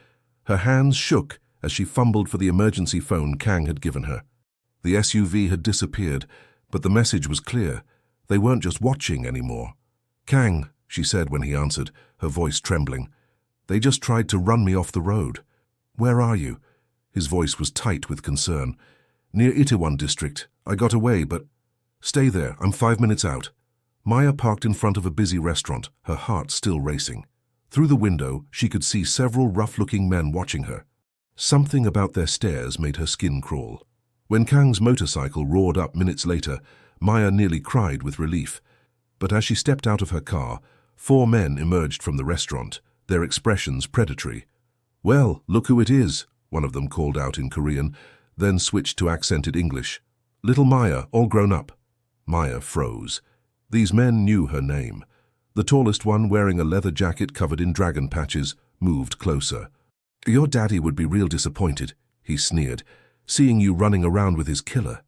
Her hands shook as she fumbled for the emergency phone Kang had given her. The SUV had disappeared, but the message was clear. They weren't just watching anymore. Kang, she said when he answered, her voice trembling. They just tried to run me off the road. Where are you? His voice was tight with concern. Near Itaewon district. I got away, but... Stay there, I'm 5 minutes out. Maya parked in front of a busy restaurant, her heart still racing. Through the window, she could see several rough-looking men watching her. Something about their stares made her skin crawl. When Kang's motorcycle roared up minutes later, Maya nearly cried with relief. But as she stepped out of her car, 4 men emerged from the restaurant, their expressions predatory. Well, look who it is, one of them called out in Korean, then switched to accented English. Little Maya, all grown up. Maya froze. These men knew her name. The tallest one, wearing a leather jacket covered in dragon patches, moved closer. Your daddy would be real disappointed, he sneered, seeing you running around with his killer.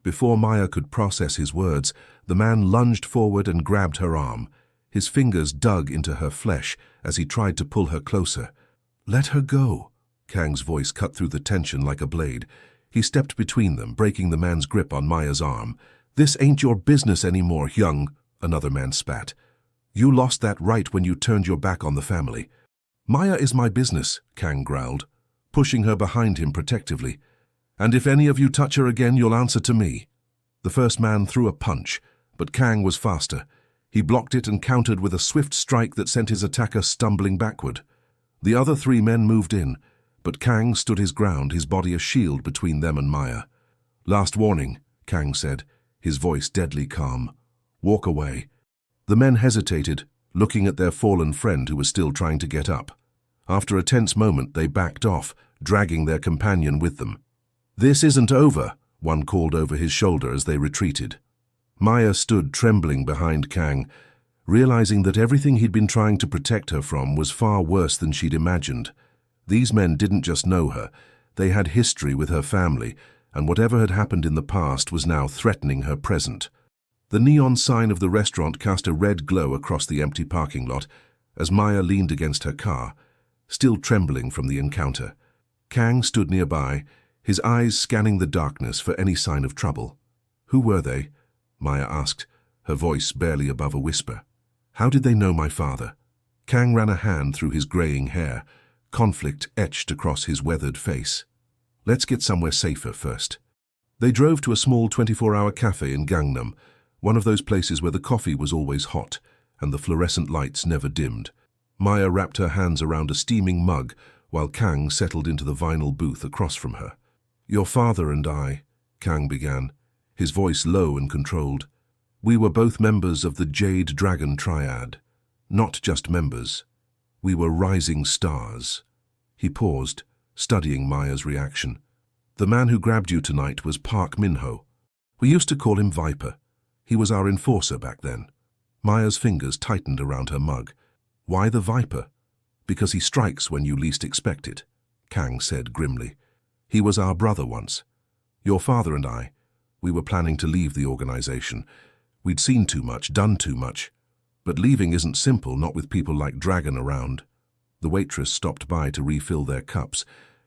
Before Maya could process his words, the man lunged forward and grabbed her arm. His fingers dug into her flesh as he tried to pull her closer. Let her go. Kang's voice cut through the tension like a blade. He stepped between them, breaking the man's grip on Maya's arm. This ain't your business anymore, young, another man spat. You lost that right when you turned your back on the family. Maya is my business, Kang growled, pushing her behind him protectively. And if any of you touch her again, you'll answer to me. The first man threw a punch, but Kang was faster. He blocked it and countered with a swift strike that sent his attacker stumbling backward. The other 3 men moved in, but Kang stood his ground, his body a shield between them and Maya. Last warning, Kang said, his voice deadly calm. Walk away. The men hesitated, looking at their fallen friend who was still trying to get up. After a tense moment, they backed off, dragging their companion with them. "This isn't over," one called over his shoulder as they retreated. Maya stood trembling behind Kang, realizing that everything he'd been trying to protect her from was far worse than she'd imagined. These men didn't just know her, they had history with her family, and whatever had happened in the past was now threatening her present. The neon sign of the restaurant cast a red glow across the empty parking lot as Maya leaned against her car, still trembling from the encounter. Kang stood nearby, his eyes scanning the darkness for any sign of trouble. "Who were they?" Maya asked, her voice barely above a whisper. "How did they know my father?" Kang ran a hand through his graying hair, conflict etched across his weathered face. "Let's get somewhere safer first." They drove to a small 24-hour cafe in Gangnam, one of those places where the coffee was always hot and the fluorescent lights never dimmed. Maya wrapped her hands around a steaming mug while Kang settled into the vinyl booth across from her. "Your father and I," Kang began, his voice low and controlled. "We were both members of the Jade Dragon Triad. Not just members. We were rising stars." He paused, studying Maya's reaction. "The man who grabbed you tonight was Park Min-ho. We used to call him Viper. He was our enforcer back then." Maya's fingers tightened around her mug. "Why the Viper?" "Because he strikes when you least expect it," Kang said grimly. "He was our brother once. Your father and I, we were planning to leave the organization. We'd seen too much, done too much. But leaving isn't simple, not with people like Dragon around." The waitress stopped by to refill their cups,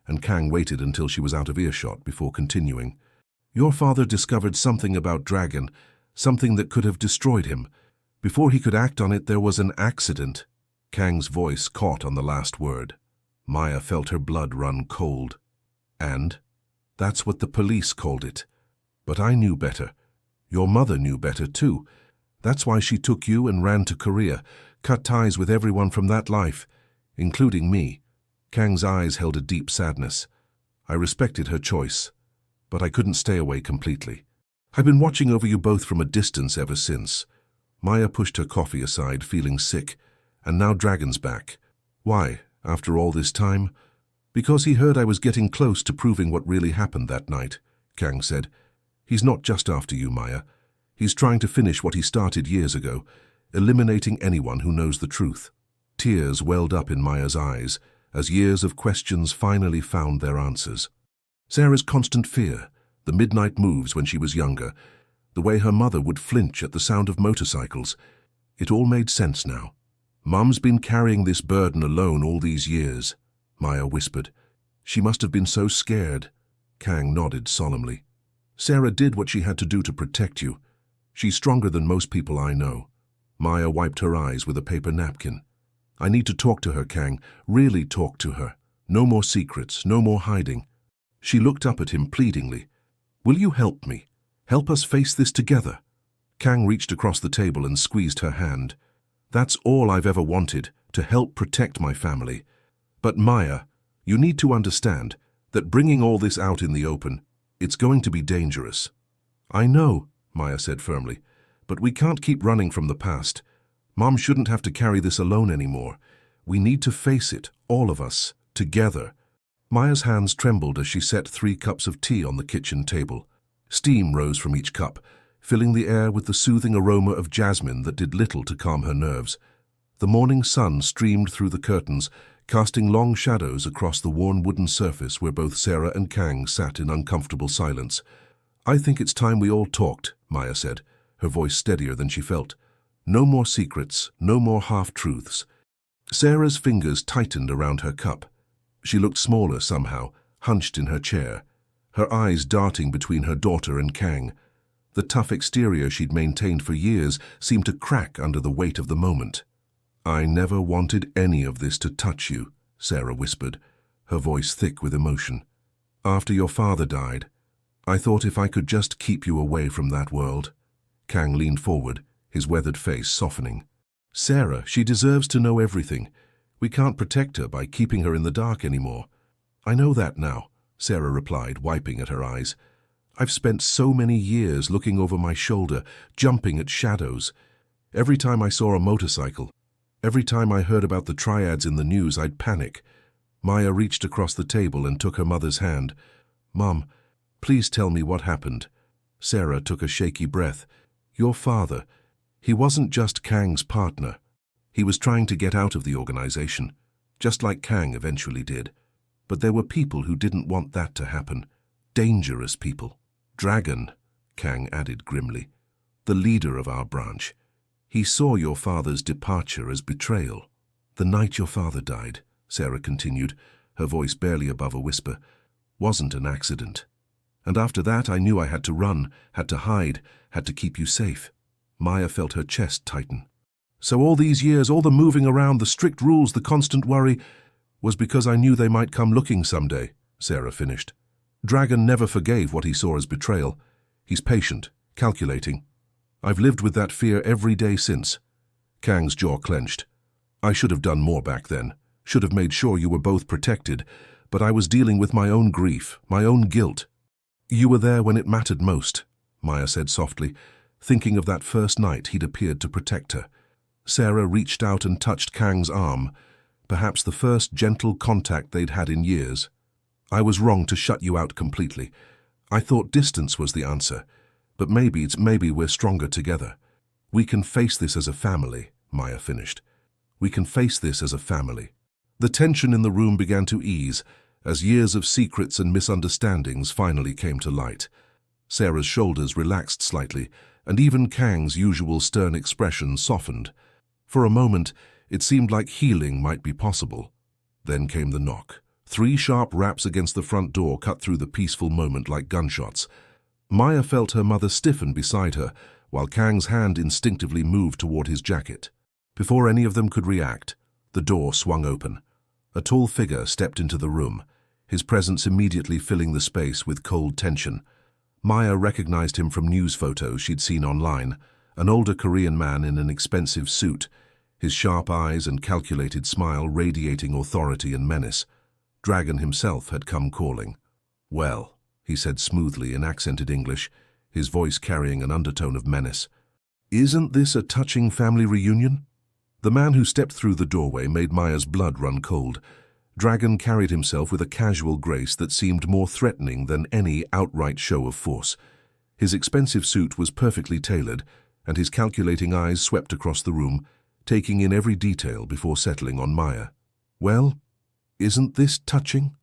and Kang waited until she was out of earshot before continuing. "Your father discovered something about Dragon, something that could have destroyed him. Before he could act on it, there was an accident." Kang's voice caught on the last word. Maya felt her blood run cold. "And? That's what the police called it. But I knew better. Your mother knew better too. That's why she took you and ran to Korea, cut ties with everyone from that life, including me." Kang's eyes held a deep sadness. "I respected her choice, but I couldn't stay away completely. I've been watching over you both from a distance ever since." Maya pushed her coffee aside, feeling sick. "And now Dragon's back. Why, after all this time?" "Because he heard I was getting close to proving what really happened that night," Kang said. "He's not just after you, Maya. He's trying to finish what he started years ago, eliminating anyone who knows the truth." Tears welled up in Maya's eyes as years of questions finally found their answers. Sarah's constant fear, the midnight moves when she was younger, the way her mother would flinch at the sound of motorcycles. It all made sense now. "Mum's been carrying this burden alone all these years," Maya whispered. "She must have been so scared." Kang nodded solemnly. "Sarah did what she had to do to protect you. She's stronger than most people I know." Maya wiped her eyes with a paper napkin. "I need to talk to her, Kang. Really talk to her. No more secrets, no more hiding." She looked up at him pleadingly. "Will you help me? Help us face this together?" Kang reached across the table and squeezed her hand. "That's all I've ever wanted, to help protect my family. But Maya, you need to understand that bringing all this out in the open, it's going to be dangerous." "I know," Maya said firmly, "but we can't keep running from the past. Mom shouldn't have to carry this alone anymore. We need to face it, all of us, together." Maya's hands trembled as she set 3 cups of tea on the kitchen table. Steam rose from each cup, filling the air with the soothing aroma of jasmine that did little to calm her nerves. The morning sun streamed through the curtains, casting long shadows across the worn wooden surface where both Sarah and Kang sat in uncomfortable silence. "I think it's time we all talked," Maya said, her voice steadier than she felt. "No more secrets, no more half-truths." Sarah's fingers tightened around her cup. She looked smaller somehow, hunched in her chair, her eyes darting between her daughter and Kang. The tough exterior she'd maintained for years seemed to crack under the weight of the moment. "I never wanted any of this to touch you," Sarah whispered, her voice thick with emotion. "After your father died, I thought if I could just keep you away from that world." Kang leaned forward, his weathered face softening. "Sarah, she deserves to know everything. We can't protect her by keeping her in the dark anymore." "I know that now," Sarah replied, wiping at her eyes. "I've spent so many years looking over my shoulder, jumping at shadows. Every time I saw a motorcycle, every time I heard about the triads in the news, I'd panic." Maya reached across the table and took her mother's hand. "Mom, Please tell me what happened." Sarah took a shaky breath. "Your father, he wasn't just Kang's partner. He was trying to get out of the organization, just like Kang eventually did. But there were people who didn't want that to happen. Dangerous people. Dragon," Kang added grimly, "the leader of our branch. He saw your father's departure as betrayal." "The night your father died," Sarah continued, her voice barely above a whisper, "wasn't an accident. And after that I knew I had to run, had to hide, had to keep you safe." Maya felt her chest tighten. "So all these years, all the moving around, the strict rules, the constant worry, was because I knew they might come looking someday," Sarah finished. "Dragon never forgave what he saw as betrayal. He's patient, calculating. I've lived with that fear every day since." Kang's jaw clenched. "I should have done more back then, should have made sure you were both protected, but I was dealing with my own grief, my own guilt." "You were there when it mattered most," Maya said softly, thinking of that first night he'd appeared to protect her. Sarah reached out and touched Kang's arm, perhaps the first gentle contact they'd had in years. "I was wrong to shut you out completely. I thought distance was the answer, but maybe we're stronger together. We can face this as a family," Maya finished. "We can face this as a family." The tension in the room began to ease as years of secrets and misunderstandings finally came to light. Sarah's shoulders relaxed slightly, and even Kang's usual stern expression softened. For a moment, it seemed like healing might be possible. Then came the knock. 3 sharp raps against the front door cut through the peaceful moment like gunshots. Maya felt her mother stiffen beside her, while Kang's hand instinctively moved toward his jacket. Before any of them could react, the door swung open. A tall figure stepped into the room, his presence immediately filling the space with cold tension. Maya recognized him from news photos she'd seen online, an older Korean man in an expensive suit, his sharp eyes and calculated smile radiating authority and menace. Dragon himself had come calling. "Well," he said smoothly in accented English, his voice carrying an undertone of menace. "Isn't this a touching family reunion?" The man who stepped through the doorway made Maya's blood run cold. Dragon carried himself with a casual grace that seemed more threatening than any outright show of force. His expensive suit was perfectly tailored, and his calculating eyes swept across the room, taking in every detail before settling on Maya. "Well, isn't this touching?"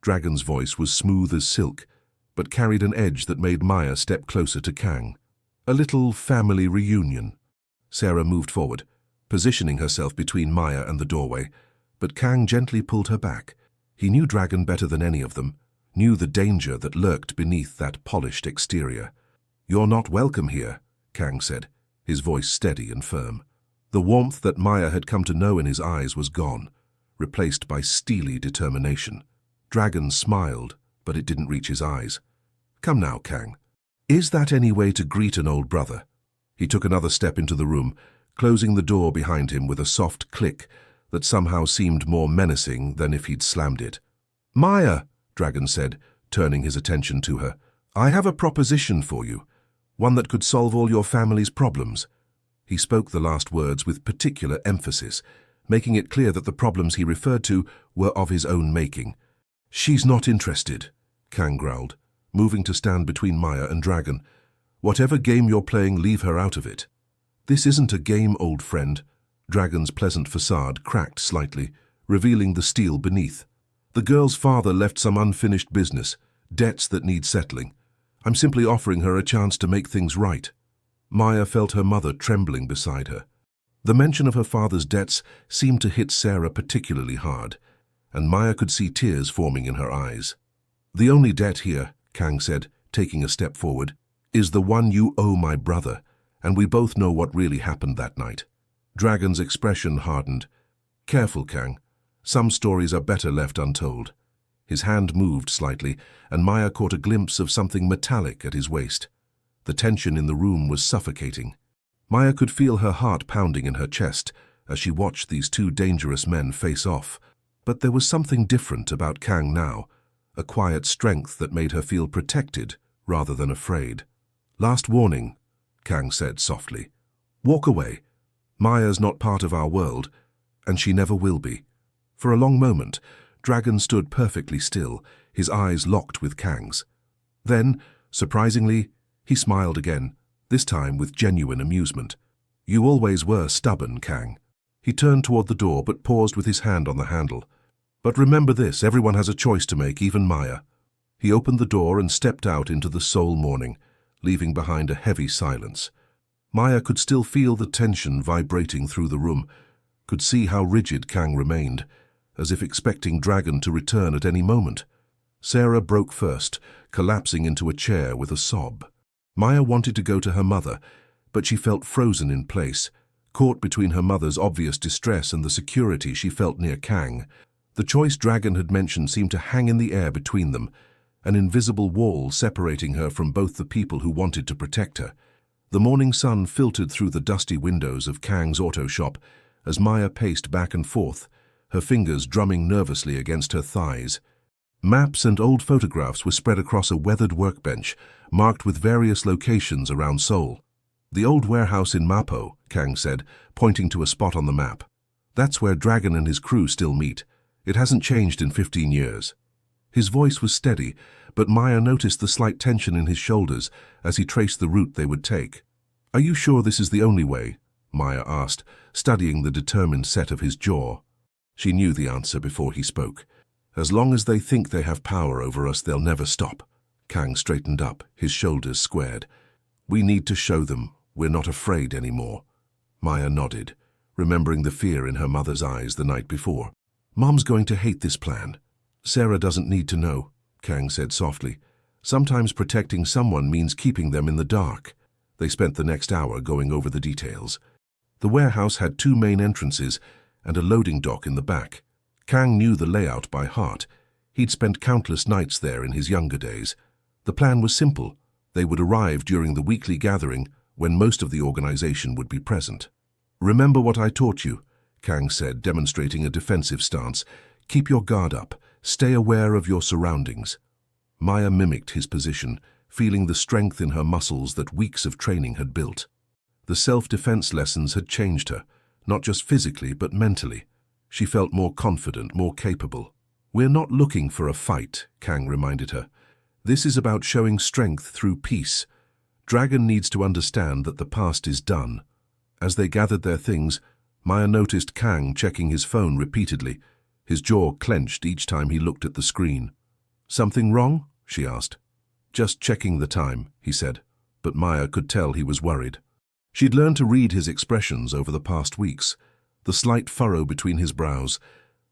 Dragon's voice was smooth as silk, but carried an edge that made Maya step closer to Kang. "A little family reunion." Sarah moved forward, positioning herself between Maya and the doorway, but Kang gently pulled her back. He knew Dragon better than any of them, knew the danger that lurked beneath that polished exterior. "You're not welcome here," Kang said, his voice steady and firm. The warmth that Maya had come to know in his eyes was gone, replaced by steely determination. Dragon smiled, but it didn't reach his eyes. "Come now, Kang. Is that any way to greet an old brother?" He took another step into the room, closing the door behind him with a soft click that somehow seemed more menacing than if he'd slammed it. "Maya," Dragon said, turning his attention to her, "I have a proposition for you, one that could solve all your family's problems." He spoke the last words with particular emphasis, making it clear that the problems he referred to were of his own making. "She's not interested," Kang growled, moving to stand between Maya and Dragon. "Whatever game you're playing, leave her out of it." "This isn't a game, old friend." Dragon's pleasant facade cracked slightly, revealing the steel beneath. "The girl's father left some unfinished business, debts that need settling. I'm simply offering her a chance to make things right." Maya felt her mother trembling beside her. The mention of her father's debts seemed to hit Sarah particularly hard, and Maya could see tears forming in her eyes. "The only debt here," Kang said, taking a step forward, "is the one you owe my brother, and we both know what really happened that night." Dragon's expression hardened. "Careful, Kang. Some stories are better left untold." His hand moved slightly, and Maya caught a glimpse of something metallic at his waist. The tension in the room was suffocating. Maya could feel her heart pounding in her chest as she watched these 2 dangerous men face off. But there was something different about Kang now, a quiet strength that made her feel protected rather than afraid. "Last warning," Kang said softly. "Walk away. Maya's not part of our world, and she never will be." For a long moment, Dragon stood perfectly still, his eyes locked with Kang's. Then, surprisingly, he smiled again, this time with genuine amusement. You always were stubborn, Kang. He turned toward the door but paused with his hand on the handle. But remember this, everyone has a choice to make, even Maya. He opened the door and stepped out into the soul morning, leaving behind a heavy silence. Maya could still feel the tension vibrating through the room, could see how rigid Kang remained, as if expecting Dragon to return at any moment. Sarah broke first, collapsing into a chair with a sob. Maya wanted to go to her mother, but she felt frozen in place, caught between her mother's obvious distress and the security she felt near Kang. The choice Dragon had mentioned seemed to hang in the air between them, an invisible wall separating her from both the people who wanted to protect her. The morning sun filtered through the dusty windows of Kang's auto shop as Maya paced back and forth, her fingers drumming nervously against her thighs. Maps and old photographs were spread across a weathered workbench, marked with various locations around Seoul. The old warehouse in Mapo, Kang said, pointing to a spot on the map. That's where Dragon and his crew still meet. It hasn't changed in 15 years. His voice was steady, but Maya noticed the slight tension in his shoulders as he traced the route they would take. Are you sure this is the only way? Maya asked, studying the determined set of his jaw. She knew the answer before he spoke. As long as they think they have power over us, they'll never stop. Kang straightened up, his shoulders squared. We need to show them we're not afraid anymore. Maya nodded, remembering the fear in her mother's eyes the night before. Mom's going to hate this plan. Sarah doesn't need to know, Kang said softly. Sometimes protecting someone means keeping them in the dark. They spent the next hour going over the details. The warehouse had 2 main entrances and a loading dock in the back. Kang knew the layout by heart. He'd spent countless nights there in his younger days. The plan was simple. They would arrive during the weekly gathering when most of the organization would be present. Remember what I taught you, Kang said, demonstrating a defensive stance. Keep your guard up. Stay aware of your surroundings. Maya mimicked his position, feeling the strength in her muscles that weeks of training had built. The self-defense lessons had changed her, not just physically but mentally. She felt more confident, more capable. We're not looking for a fight, Kang reminded her. This is about showing strength through peace. Dragon needs to understand that the past is done. As they gathered their things, Maya noticed Kang checking his phone repeatedly. His jaw clenched each time he looked at the screen. Something wrong? She asked. Just checking the time, he said, but Maya could tell he was worried. She'd learned to read his expressions over the past weeks, the slight furrow between his brows,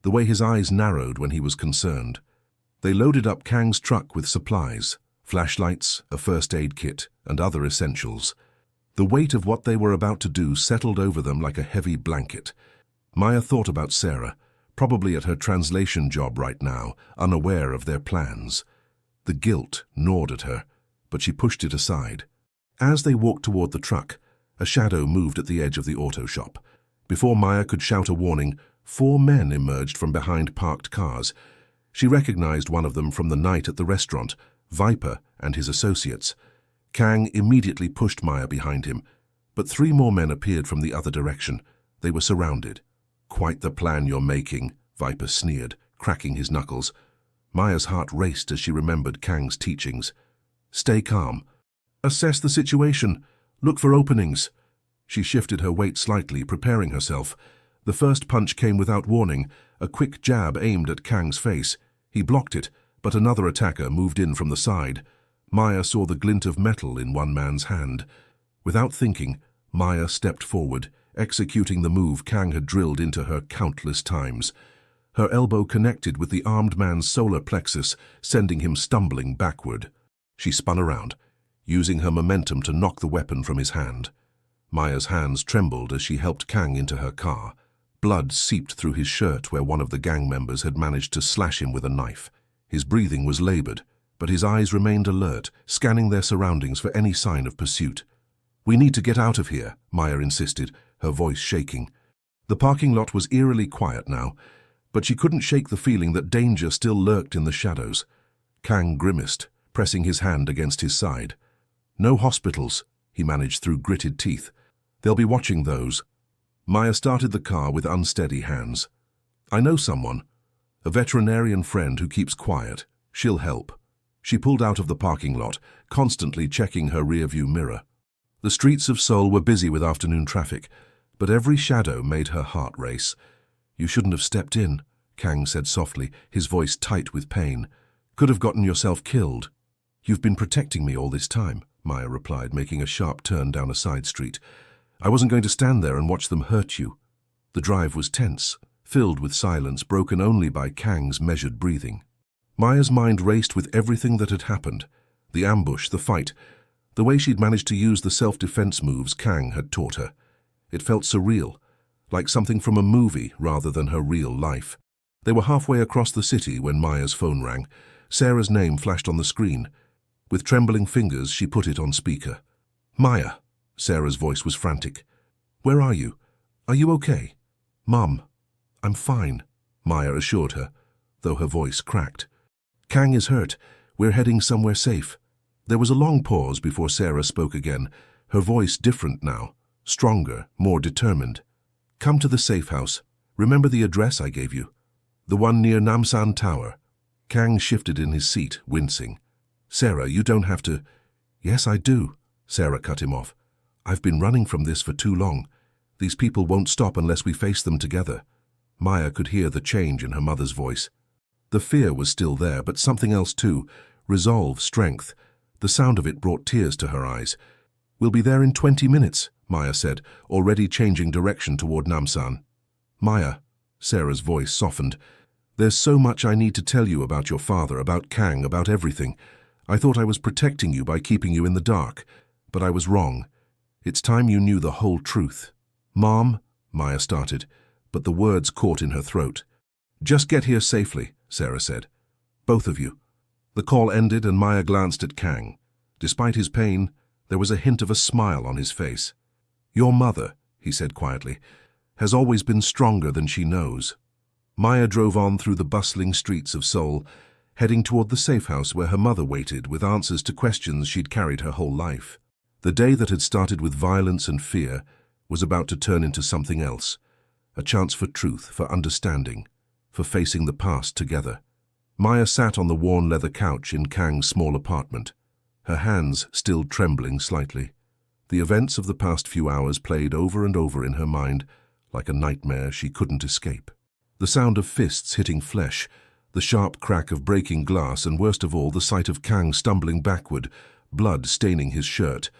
the way his eyes narrowed when he was concerned. They loaded up Kang's truck with supplies, flashlights, a first aid kit, and other essentials. The weight of what they were about to do settled over them like a heavy blanket. Maya thought about Sarah, probably at her translation job right now, unaware of their plans. The guilt gnawed at her, but she pushed it aside. As they walked toward the truck, a shadow moved at the edge of the auto shop. Before Maya could shout a warning, 4 men emerged from behind parked cars. She recognized one of them from the night at the restaurant, Viper and his associates. Kang immediately pushed Maya behind him, but 3 more men appeared from the other direction. They were surrounded. Quite the plan you're making, Viper sneered, cracking his knuckles. Maya's heart raced as she remembered Kang's teachings. Stay calm. Assess the situation. Look for openings. She shifted her weight slightly, preparing herself. The first punch came without warning, a quick jab aimed at Kang's face. He blocked it, but another attacker moved in from the side. Maya saw the glint of metal in one man's hand. Without thinking, Maya stepped forward, executing the move Kang had drilled into her countless times. Her elbow connected with the armed man's solar plexus, sending him stumbling backward. She spun around, using her momentum to knock the weapon from his hand. Maya's hands trembled as she helped Kang into her car. Blood seeped through his shirt where one of the gang members had managed to slash him with a knife. His breathing was labored, but his eyes remained alert, scanning their surroundings for any sign of pursuit. We need to get out of here, Maya insisted, her voice shaking. The parking lot was eerily quiet now, but she couldn't shake the feeling that danger still lurked in the shadows. Kang grimaced, pressing his hand against his side. No hospitals, he managed through gritted teeth. They'll be watching those. Maya started the car with unsteady hands. I know someone, a veterinarian friend who keeps quiet. She'll help. She pulled out of the parking lot, constantly checking her rearview mirror. The streets of Seoul were busy with afternoon traffic, but every shadow made her heart race. "You shouldn't have stepped in," Kang said softly, his voice tight with pain. "Could have gotten yourself killed." "You've been protecting me all this time," Maya replied, making a sharp turn down a side street. "I wasn't going to stand there and watch them hurt you." The drive was tense, filled with silence broken only by Kang's measured breathing. Maya's mind raced with everything that had happened. The ambush, the fight, the way she'd managed to use the self-defense moves Kang had taught her. It felt surreal, like something from a movie rather than her real life. They were halfway across the city when Maya's phone rang. Sarah's name flashed on the screen. With trembling fingers, she put it on speaker. "Maya," Sarah's voice was frantic. "Where are you? Are you okay?" "Mum, I'm fine," Maya assured her, though her voice cracked. "Kang is hurt. We're heading somewhere safe." There was a long pause before Sarah spoke again, her voice different now, stronger, more determined. "Come to the safe house. Remember the address I gave you? The one near Namsan Tower." Kang shifted in his seat, wincing. "Sarah, you don't have to—" "Yes, I do," Sarah cut him off. "I've been running from this for too long. These people won't stop unless we face them together." Maya could hear the change in her mother's voice. The fear was still there, but something else too, resolve, strength. The sound of it brought tears to her eyes. "We'll be there in 20 minutes, Maya said, already changing direction toward Namsan. "Maya," Sarah's voice softened, "there's so much I need to tell you about your father, about Kang, about everything. I thought I was protecting you by keeping you in the dark, but I was wrong. It's time you knew the whole truth." "Mom," Maya started, but the words caught in her throat. "Just get here safely," Sarah said. "Both of you." The call ended and Maya glanced at Kang. Despite his pain, there was a hint of a smile on his face. "Your mother," he said quietly, "has always been stronger than she knows." Maya drove on through the bustling streets of Seoul, heading toward the safe house where her mother waited with answers to questions she'd carried her whole life. The day that had started with violence and fear was about to turn into something else, a chance for truth, for understanding, for facing the past together. Maya sat on the worn leather couch in Kang's small apartment, her hands still trembling slightly. The events of the past few hours played over and over in her mind, like a nightmare she couldn't escape. The sound of fists hitting flesh, the sharp crack of breaking glass, and worst of all, the sight of Kang stumbling backward, blood staining his shirt.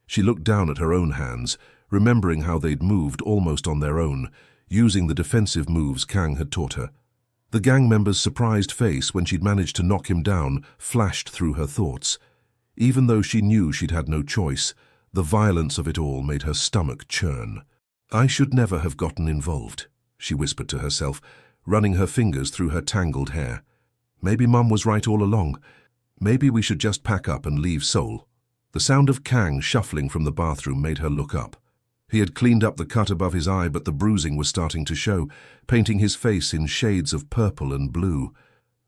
She looked down at her own hands, remembering how they'd moved almost on their own, using the defensive moves Kang had taught her. The gang member's surprised face when she'd managed to knock him down flashed through her thoughts. Even though she knew she'd had no choice, the violence of it all made her stomach churn. "I should never have gotten involved," she whispered to herself, running her fingers through her tangled hair. "Maybe Mum was right all along. Maybe we should just pack up and leave Seoul." The sound of Kang shuffling from the bathroom made her look up. He had cleaned up the cut above his eye, but the bruising was starting to show, painting his face in shades of purple and blue.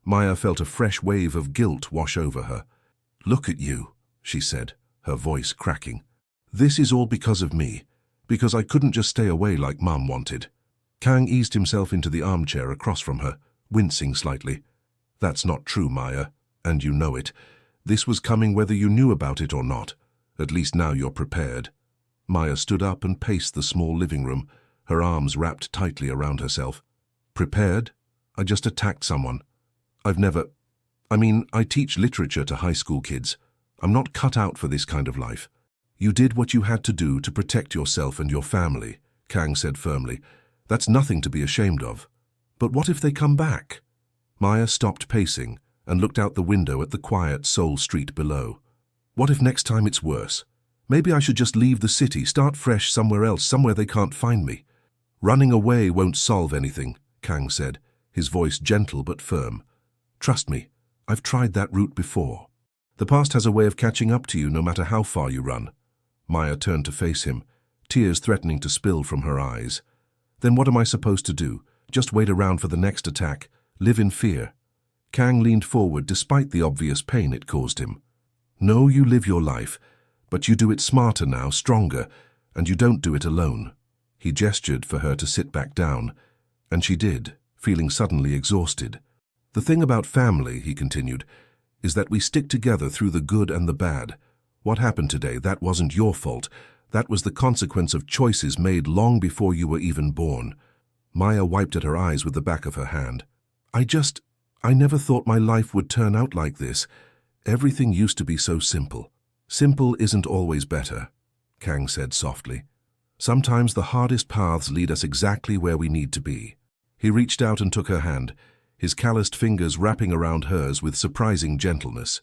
Maya felt a fresh wave of guilt wash over her. "Look at you," she said, her voice cracking. "This is all because of me, because I couldn't just stay away like Mum wanted." Kang eased himself into the armchair across from her, wincing slightly. "That's not true, Maya, and you know it. This was coming whether you knew about it or not. At least now you're prepared." Maya stood up and paced the small living room, her arms wrapped tightly around herself. "Prepared? I just attacked someone. I teach literature to high school kids. I'm not cut out for this kind of life." "You did what you had to do to protect yourself and your family," Kang said firmly. "That's nothing to be ashamed of." "But what if they come back?" Maya stopped pacing and looked out the window at the quiet Seoul street below. "What if next time it's worse? Maybe I should just leave the city, start fresh somewhere else, somewhere they can't find me." "Running away won't solve anything," Kang said, his voice gentle but firm. "Trust me, I've tried that route before. The past has a way of catching up to you no matter how far you run." Maya turned to face him, tears threatening to spill from her eyes. "Then what am I supposed to do? Just wait around for the next attack? Live in fear?" Kang leaned forward despite the obvious pain it caused him. "No, you live your life, but you do it smarter now, stronger, and you don't do it alone." He gestured for her to sit back down, and she did, feeling suddenly exhausted. "The thing about family," he continued, is that we stick together through the good and the bad. What happened today, that wasn't your fault. That was the consequence of choices made long before you were even born. Maya wiped at her eyes with the back of her hand. I never thought my life would turn out like this. Everything used to be so simple. Simple isn't always better, Kang said softly. Sometimes the hardest paths lead us exactly where we need to be. He reached out and took her hand, his calloused fingers wrapping around hers with surprising gentleness.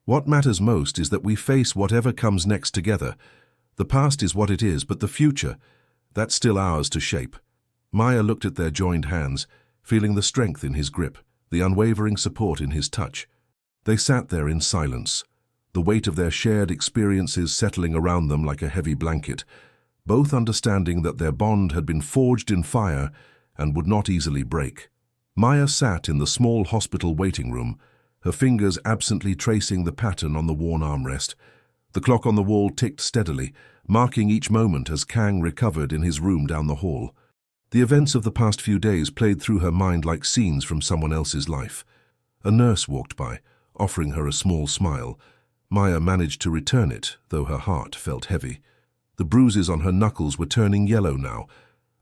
What matters most is that we face whatever comes next together. The past is what it is, but the future, that's still ours to shape. Maya looked at their joined hands, feeling the strength in his grip, the unwavering support in his touch. They sat there in silence, the weight of their shared experiences settling around them like a heavy blanket, both understanding that their bond had been forged in fire and would not easily break. Maya sat in the small hospital waiting room, her fingers absently tracing the pattern on the worn armrest. The clock on the wall ticked steadily, marking each moment as Kang recovered in his room down the hall. The events of the past few days played through her mind like scenes from someone else's life. A nurse walked by, offering her a small smile. Maya managed to return it, though her heart felt heavy. The bruises on her knuckles were turning yellow now,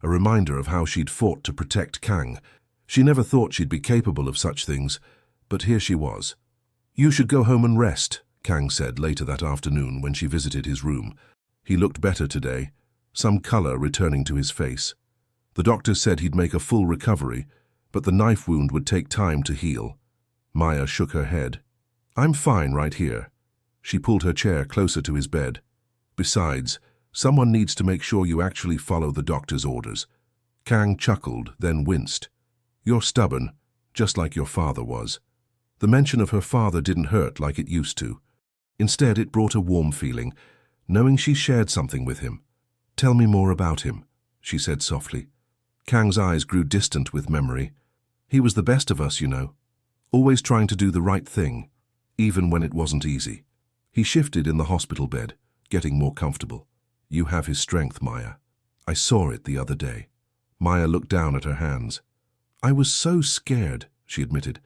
a reminder of how she'd fought to protect Kang. She never thought she'd be capable of such things, but here she was. "You should go home and rest," Kang said later that afternoon when she visited his room. He looked better today, some color returning to his face. The doctor said he'd make a full recovery, but the knife wound would take time to heal. Maya shook her head. "I'm fine right here." She pulled her chair closer to his bed. "Besides, someone needs to make sure you actually follow the doctor's orders." Kang chuckled, then winced. "You're stubborn, just like your father was." The mention of her father didn't hurt like it used to. Instead, it brought a warm feeling, knowing she shared something with him. "Tell me more about him," she said softly. Kang's eyes grew distant with memory. "He was the best of us, you know. Always trying to do the right thing, even when it wasn't easy." He shifted in the hospital bed, getting more comfortable. "You have his strength, Maya. I saw it the other day." Maya looked down at her hands. "I was so scared," she admitted.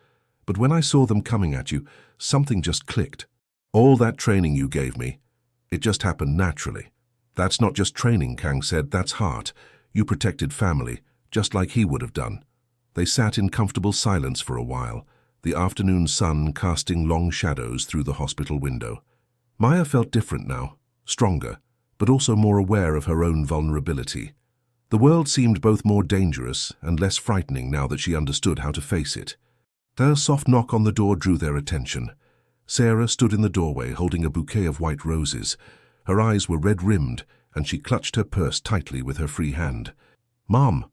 "But when I saw them coming at you, something just clicked. All that training you gave me, it just happened naturally." "That's not just training," Kang said. "That's heart. You protected family, just like he would have done." They sat in comfortable silence for a while, the afternoon sun casting long shadows through the hospital window. Maya felt different now, stronger, but also more aware of her own vulnerability. The world seemed both more dangerous and less frightening now that she understood how to face it. Their soft knock on the door drew their attention. Sarah stood in the doorway holding a bouquet of white roses. Her eyes were red-rimmed, and she clutched her purse tightly with her free hand. "Mom!"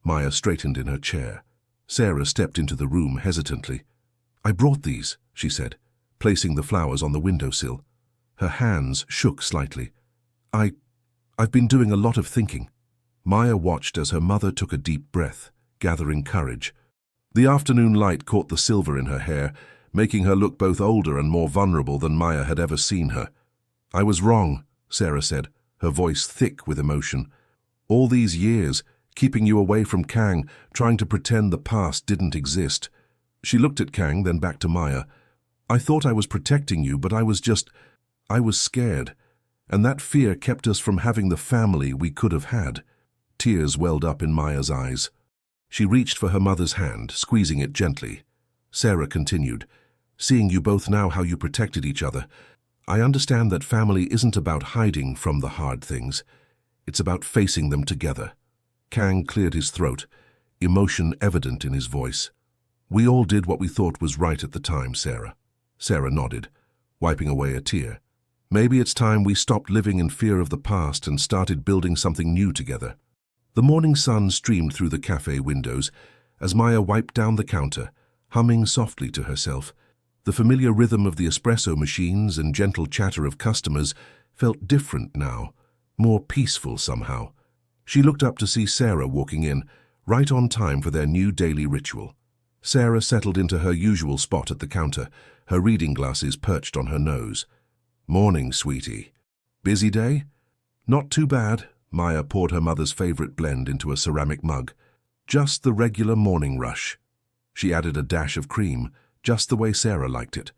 Maya straightened in her chair. Sarah stepped into the room hesitantly. "I brought these," she said, placing the flowers on the windowsill. Her hands shook slightly. I've been doing a lot of thinking." Maya watched as her mother took a deep breath, gathering courage. The afternoon light caught the silver in her hair, making her look both older and more vulnerable than Maya had ever seen her. "I was wrong," Sarah said, her voice thick with emotion. "All these years, keeping you away from Kang, trying to pretend the past didn't exist." She looked at Kang, then back to Maya. "I thought I was protecting you, but I was scared. And that fear kept us from having the family we could have had." Tears welled up in Maya's eyes. She reached for her mother's hand, squeezing it gently. Sarah continued, "Seeing you both now how you protected each other, I understand that family isn't about hiding from the hard things. It's about facing them together." Kang cleared his throat, emotion evident in his voice. "We all did what we thought was right at the time, Sarah." Sarah nodded, wiping away a tear. "Maybe it's time we stopped living in fear of the past and started building something new together." The morning sun streamed through the cafe windows as Maya wiped down the counter, humming softly to herself. The familiar rhythm of the espresso machines and gentle chatter of customers felt different now, more peaceful somehow. She looked up to see Sarah walking in, right on time for their new daily ritual. Sarah settled into her usual spot at the counter, her reading glasses perched on her nose. "Morning, sweetie. Busy day?" "Not too bad." Maya poured her mother's favorite blend into a ceramic mug. "Just the regular morning rush." She added a dash of cream, just the way Sarah liked it.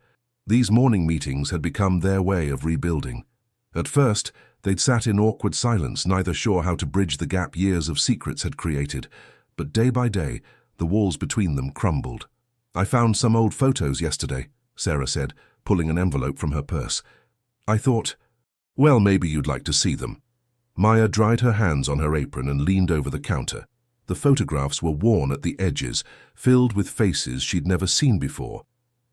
These morning meetings had become their way of rebuilding. At first, they'd sat in awkward silence, neither sure how to bridge the gap years of secrets had created, but day by day, the walls between them crumbled. "I found some old photos yesterday," Sarah said, pulling an envelope from her purse. "I thought, well, maybe you'd like to see them." Maya dried her hands on her apron and leaned over the counter. The photographs were worn at the edges, filled with faces she'd never seen before.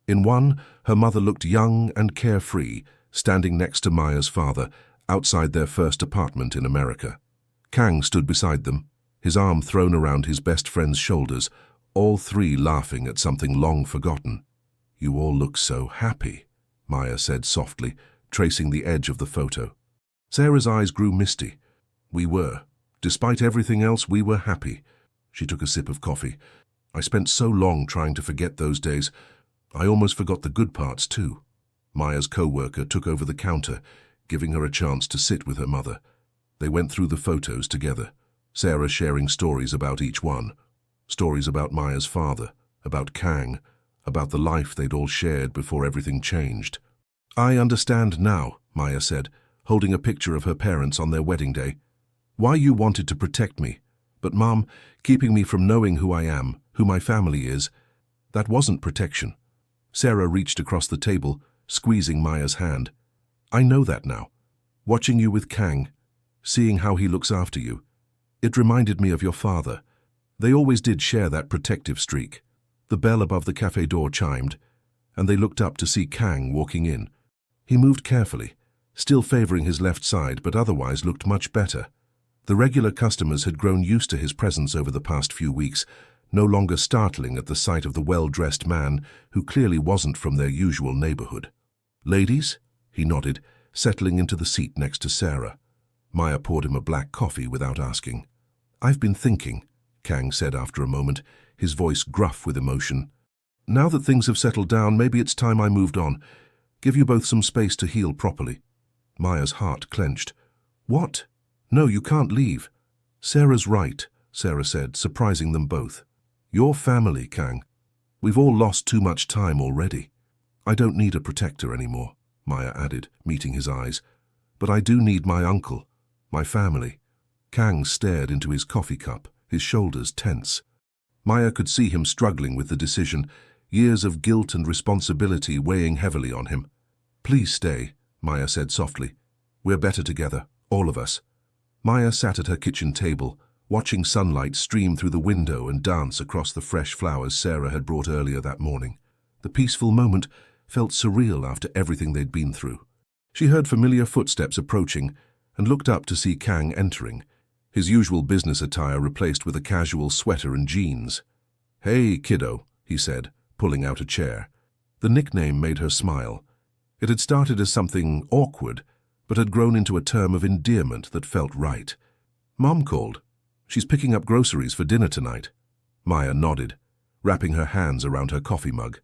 In one, her mother looked young and carefree, standing next to Maya's father, outside their first apartment in America. Kang stood beside them, his arm thrown around his best friend's shoulders, all three laughing at something long forgotten. "You all look so happy," Maya said softly, tracing the edge of the photo. Sarah's eyes grew misty. "We were. Despite everything else, we were happy." She took a sip of coffee. "I spent so long trying to forget those days. I almost forgot the good parts, too." Maya's co-worker took over the counter, giving her a chance to sit with her mother. They went through the photos together, Sarah sharing stories about each one. Stories about Maya's father, about Kang, about the life they'd all shared before everything changed. "I understand now," Maya said, holding a picture of her parents on their wedding day. "Why you wanted to protect me. But Mom, keeping me from knowing who I am, who my family is, that wasn't protection." Sarah reached across the table, squeezing Maya's hand. "I know that now. Watching you with Kang, seeing how he looks after you, it reminded me of your father. They always did share that protective streak." The bell above the cafe door chimed, and they looked up to see Kang walking in. He moved carefully, still favoring his left side, but otherwise looked much better. The regular customers had grown used to his presence over the past few weeks, no longer startling at the sight of the well-dressed man who clearly wasn't from their usual neighborhood. "Ladies?" he nodded, settling into the seat next to Sarah. Maya poured him a black coffee without asking. "I've been thinking," Kang said after a moment, his voice gruff with emotion. "Now that things have settled down, maybe it's time I moved on. Give you both some space to heal properly." Maya's heart clenched. "What? No, you can't leave." "Sarah's right," Sarah said, surprising them both. "Your family, Kang. We've all lost too much time already." "I don't need a protector anymore," Maya added, meeting his eyes. "But I do need my uncle, my family." Kang stared into his coffee cup, his shoulders tense. Maya could see him struggling with the decision, years of guilt and responsibility weighing heavily on him. "Please stay," Maya said softly. "We're better together, all of us." Maya sat at her kitchen table, watching sunlight stream through the window and dance across the fresh flowers Sarah had brought earlier that morning. The peaceful moment felt surreal after everything they'd been through. She heard familiar footsteps approaching and looked up to see Kang entering, his usual business attire replaced with a casual sweater and jeans. "Hey, kiddo," he said, pulling out a chair. The nickname made her smile. It had started as something awkward, but had grown into a term of endearment that felt right. "Mom called. She's picking up groceries for dinner tonight." Maya nodded, wrapping her hands around her coffee mug.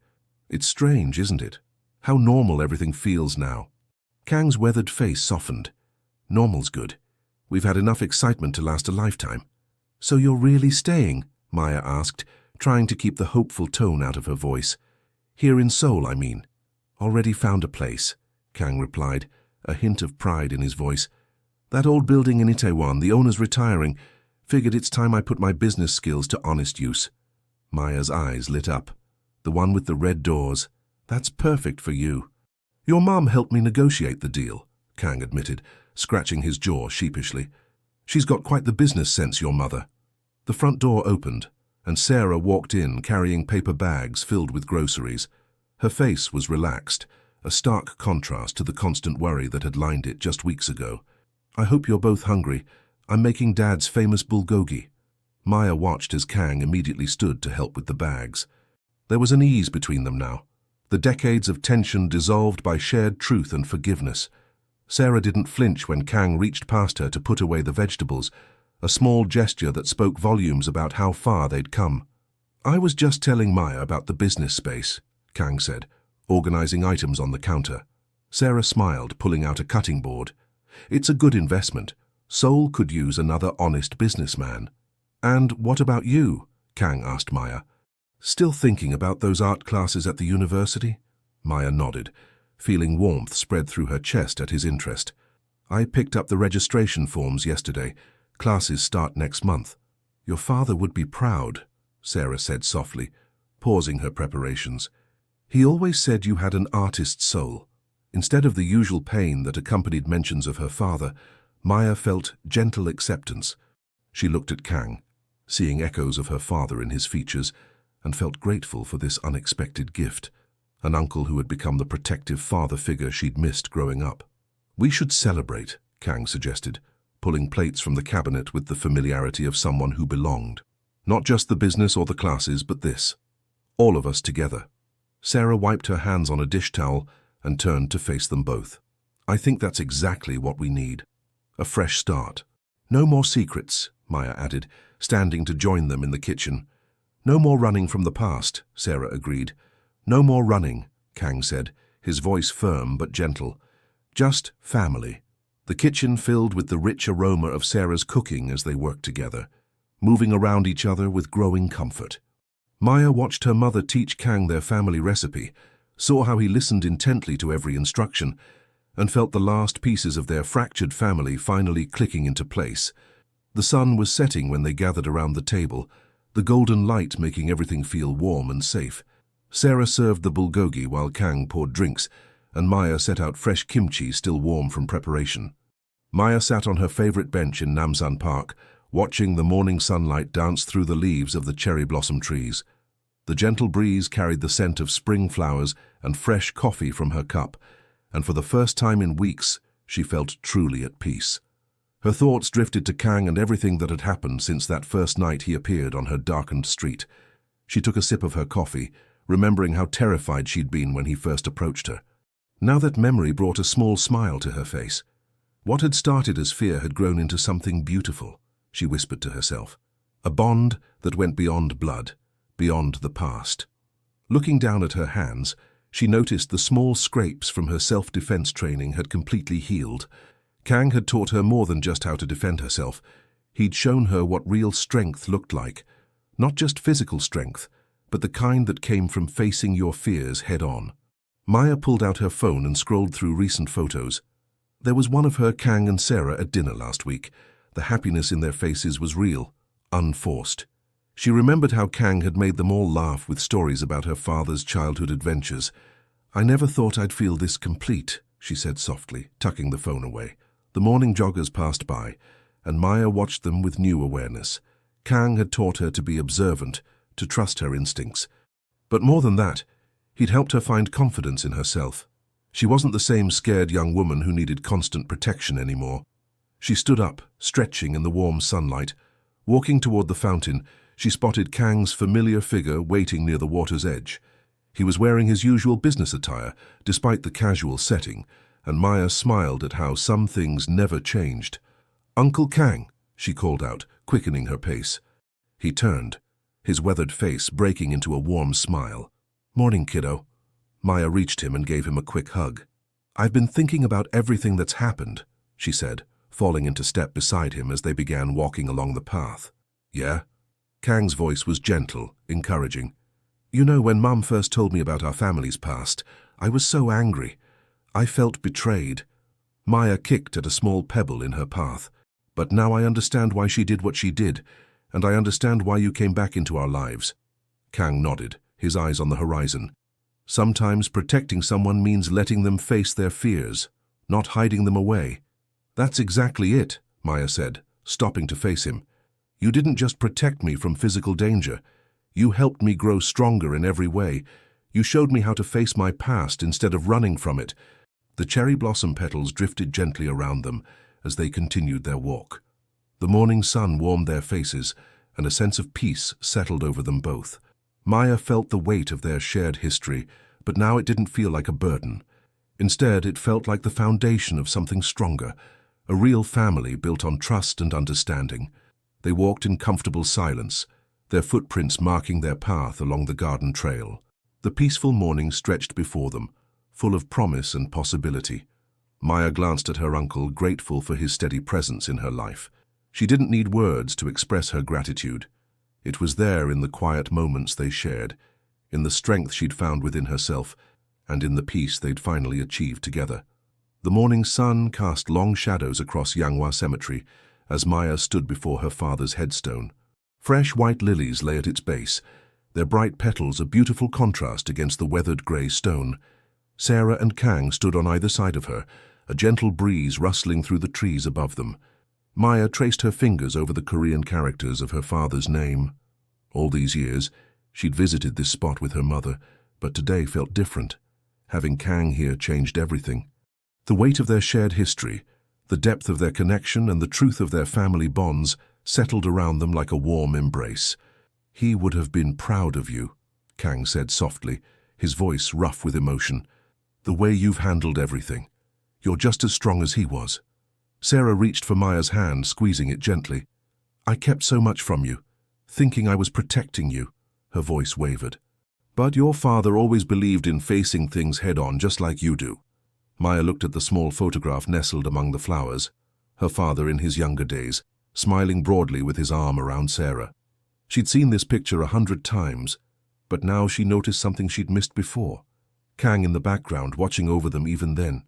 "It's strange, isn't it? How normal everything feels now." Kang's weathered face softened. "Normal's good. We've had enough excitement to last a lifetime." "So you're really staying?" Maya asked, trying to keep the hopeful tone out of her voice. "Here in Seoul, I mean." "Already found a place," Kang replied, a hint of pride in his voice. "That old building in Itaewon, the owner's retiring. Figured it's time I put my business skills to honest use." Maya's eyes lit up. "The one with the red doors. That's perfect for you." "Your mom helped me negotiate the deal," Kang admitted, scratching his jaw sheepishly. "She's got quite the business sense, your mother." The front door opened, and Sarah walked in carrying paper bags filled with groceries. Her face was relaxed, a stark contrast to the constant worry that had lined it just weeks ago. "I hope you're both hungry. I'm making Dad's famous bulgogi." Maya watched as Kang immediately stood to help with the bags. There was an ease between them now, the decades of tension dissolved by shared truth and forgiveness. Sarah didn't flinch when Kang reached past her to put away the vegetables, a small gesture that spoke volumes about how far they'd come. "I was just telling Maya about the business space," Kang said, organizing items on the counter. Sarah smiled, pulling out a cutting board. "It's a good investment. Seoul could use another honest businessman." "And what about you?" Kang asked Maya. "Still thinking about those art classes at the university?" Maya nodded, feeling warmth spread through her chest at his interest. I picked up the registration forms yesterday. Classes start next month. Your father would be proud, Sarah said softly, pausing her preparations. He always said you had an artist's soul. Instead of the usual pain that accompanied mentions of her father, Maya felt gentle acceptance. She looked at Kang, seeing echoes of her father in his features, and felt grateful for this unexpected gift, an uncle who had become the protective father figure she'd missed growing up. We should celebrate, Kang suggested, pulling plates from the cabinet with the familiarity of someone who belonged. Not just the business or the classes, but this. All of us together. Sarah wiped her hands on a dish towel and turned to face them both. I think that's exactly what we need. A fresh start. No more secrets, Maya added, standing to join them in the kitchen. No more running from the past, Sarah agreed. No more running, Kang said, his voice firm but gentle. Just family. The kitchen filled with the rich aroma of Sarah's cooking as they worked together, moving around each other with growing comfort. Maya watched her mother teach Kang their family recipe, saw how he listened intently to every instruction, and felt the last pieces of their fractured family finally clicking into place. The sun was setting when they gathered around the table, the golden light making everything feel warm and safe. Sarah served the bulgogi while Kang poured drinks, and Maya set out fresh kimchi still warm from preparation. Maya sat on her favorite bench in Namsan Park, watching the morning sunlight dance through the leaves of the cherry blossom trees. The gentle breeze carried the scent of spring flowers and fresh coffee from her cup, and for the first time in weeks, she felt truly at peace. Her thoughts drifted to Kang and everything that had happened since that first night he appeared on her darkened street. She took a sip of her coffee, remembering how terrified she'd been when he first approached her. Now that memory brought a small smile to her face. What had started as fear had grown into something beautiful, she whispered to herself. A bond that went beyond blood, beyond the past. Looking down at her hands, she noticed the small scrapes from her self-defense training had completely healed. Kang had taught her more than just how to defend herself. He'd shown her what real strength looked like. Not just physical strength, but the kind that came from facing your fears head-on. Maya pulled out her phone and scrolled through recent photos. There was one of her, Kang and Sarah, at dinner last week. The happiness in their faces was real, unforced. She remembered how Kang had made them all laugh with stories about her father's childhood adventures. I never thought I'd feel this complete, she said softly, tucking the phone away. The morning joggers passed by, and Maya watched them with new awareness. Kang had taught her to be observant, to trust her instincts. But more than that, he'd helped her find confidence in herself. She wasn't the same scared young woman who needed constant protection anymore. She stood up, stretching in the warm sunlight. Walking toward the fountain, she spotted Kang's familiar figure waiting near the water's edge. He was wearing his usual business attire, despite the casual setting, and Maya smiled at how some things never changed. "Uncle Kang," she called out, quickening her pace. He turned, his weathered face breaking into a warm smile. "Morning, kiddo." Maya reached him and gave him a quick hug. "I've been thinking about everything that's happened," she said, falling into step beside him as they began walking along the path. "Yeah?" Kang's voice was gentle, encouraging. "You know, when Mum first told me about our family's past, I was so angry. I felt betrayed." Maya kicked at a small pebble in her path. "But now I understand why she did what she did, and I understand why you came back into our lives." Kang nodded, his eyes on the horizon. "Sometimes protecting someone means letting them face their fears, not hiding them away." "That's exactly it," Maya said, stopping to face him. "You didn't just protect me from physical danger. You helped me grow stronger in every way. You showed me how to face my past instead of running from it." The cherry blossom petals drifted gently around them as they continued their walk. The morning sun warmed their faces, and a sense of peace settled over them both. Maya felt the weight of their shared history, but now it didn't feel like a burden. Instead, it felt like the foundation of something stronger, a real family built on trust and understanding. They walked in comfortable silence, their footprints marking their path along the garden trail. The peaceful morning stretched before them, full of promise and possibility. Maya glanced at her uncle, grateful for his steady presence in her life. She didn't need words to express her gratitude. It was there in the quiet moments they shared, in the strength she'd found within herself, and in the peace they'd finally achieved together. The morning sun cast long shadows across Yanghua Cemetery as Maya stood before her father's headstone. Fresh white lilies lay at its base, their bright petals a beautiful contrast against the weathered grey stone. Sarah and Kang stood on either side of her, a gentle breeze rustling through the trees above them. Maya traced her fingers over the Korean characters of her father's name. All these years, she'd visited this spot with her mother, but today felt different. Having Kang here changed everything. The weight of their shared history, the depth of their connection and the truth of their family bonds settled around them like a warm embrace. "He would have been proud of you," Kang said softly, his voice rough with emotion. "The way you've handled everything. You're just as strong as he was." Sarah reached for Maya's hand, squeezing it gently. "I kept so much from you, thinking I was protecting you," her voice wavered. "But your father always believed in facing things head-on just like you do." Maya looked at the small photograph nestled among the flowers, her father in his younger days, smiling broadly with his arm around Sarah. She'd seen this picture 100 times, but now she noticed something she'd missed before. Kang in the background, watching over them even then.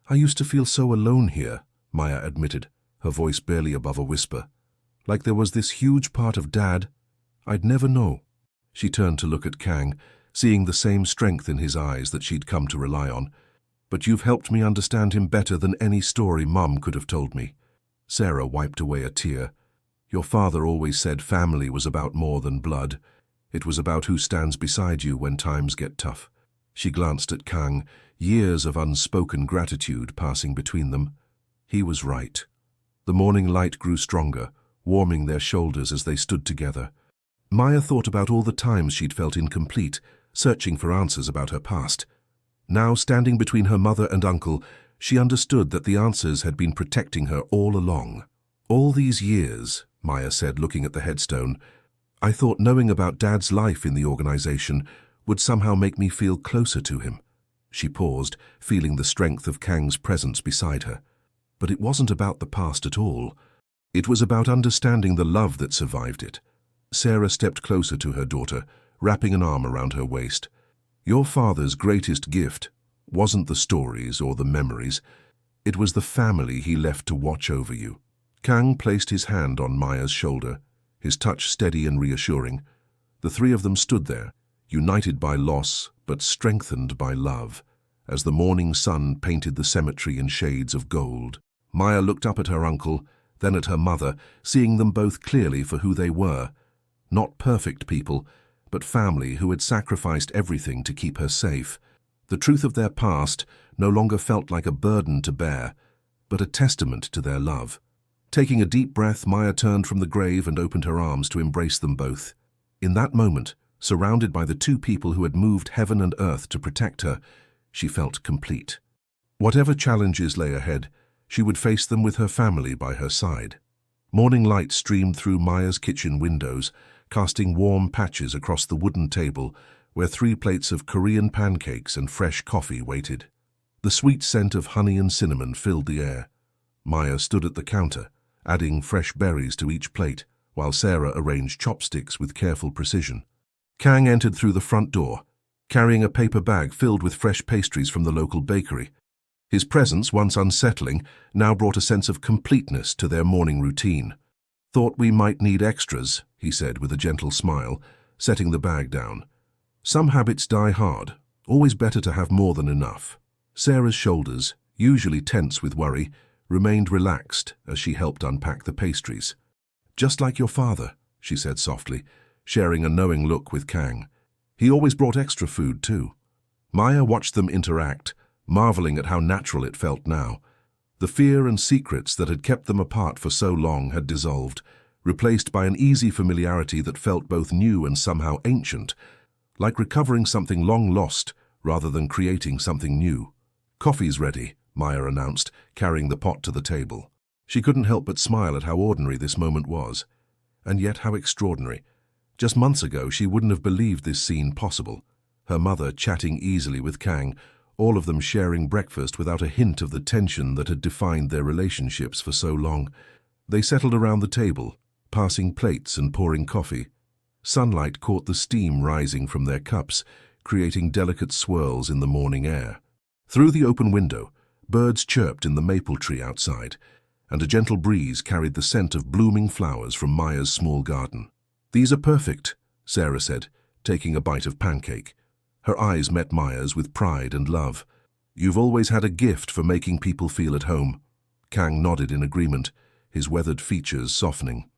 "I used to feel so alone here," Maya admitted, her voice barely above a whisper. "Like there was this huge part of Dad I'd never know." She turned to look at Kang, seeing the same strength in his eyes that she'd come to rely on. "But you've helped me understand him better than any story Mum could have told me." Sarah wiped away a tear. "Your father always said family was about more than blood. It was about who stands beside you when times get tough." She glanced at Kang, years of unspoken gratitude passing between them. He was right. The morning light grew stronger, warming their shoulders as they stood together. Maya thought about all the times she'd felt incomplete, searching for answers about her past. Now, standing between her mother and uncle, she understood that the answers had been protecting her all along. "All these years," Maya said, looking at the headstone, "I thought knowing about Dad's life in the organization would somehow make me feel closer to him." She paused, feeling the strength of Kang's presence beside her. But it wasn't about the past at all. It was about understanding the love that survived it. Sarah stepped closer to her daughter, wrapping an arm around her waist. "Your father's greatest gift wasn't the stories or the memories. It was the family he left to watch over you." Kang placed his hand on Maya's shoulder, his touch steady and reassuring. The three of them stood there, united by loss but strengthened by love, as the morning sun painted the cemetery in shades of gold. Maya looked up at her uncle, then at her mother, seeing them both clearly for who they were. Not perfect people, but family who had sacrificed everything to keep her safe. The truth of their past no longer felt like a burden to bear, but a testament to their love. Taking a deep breath, Maya turned from the grave and opened her arms to embrace them both. In that moment, surrounded by the two people who had moved heaven and earth to protect her, she felt complete. Whatever challenges lay ahead, she would face them with her family by her side. Morning light streamed through Maya's kitchen windows, casting warm patches across the wooden table where 3 plates of Korean pancakes and fresh coffee waited. The sweet scent of honey and cinnamon filled the air. Maya stood at the counter, adding fresh berries to each plate, while Sarah arranged chopsticks with careful precision. Kang entered through the front door, carrying a paper bag filled with fresh pastries from the local bakery. His presence, once unsettling, now brought a sense of completeness to their morning routine. "Thought we might need extras," he said with a gentle smile, setting the bag down. "Some habits die hard, always better to have more than enough." Sarah's shoulders, usually tense with worry, remained relaxed as she helped unpack the pastries. "Just like your father," she said softly, sharing a knowing look with Kang. "He always brought extra food, too." Maya watched them interact, marveling at how natural it felt now. The fear and secrets that had kept them apart for so long had dissolved, replaced by an easy familiarity that felt both new and somehow ancient, like recovering something long lost rather than creating something new. "Coffee's ready," Maya announced, carrying the pot to the table. She couldn't help but smile at how ordinary this moment was. And yet how extraordinary. Just months ago, she wouldn't have believed this scene possible. Her mother chatting easily with Kang, all of them sharing breakfast without a hint of the tension that had defined their relationships for so long. They settled around the table, passing plates and pouring coffee. Sunlight caught the steam rising from their cups, creating delicate swirls in the morning air. Through the open window, birds chirped in the maple tree outside, and a gentle breeze carried the scent of blooming flowers from Maya's small garden. "These are perfect," Sarah said, taking a bite of pancake. Her eyes met Maya's with pride and love. "You've always had a gift for making people feel at home." Kang nodded in agreement, his weathered features softening.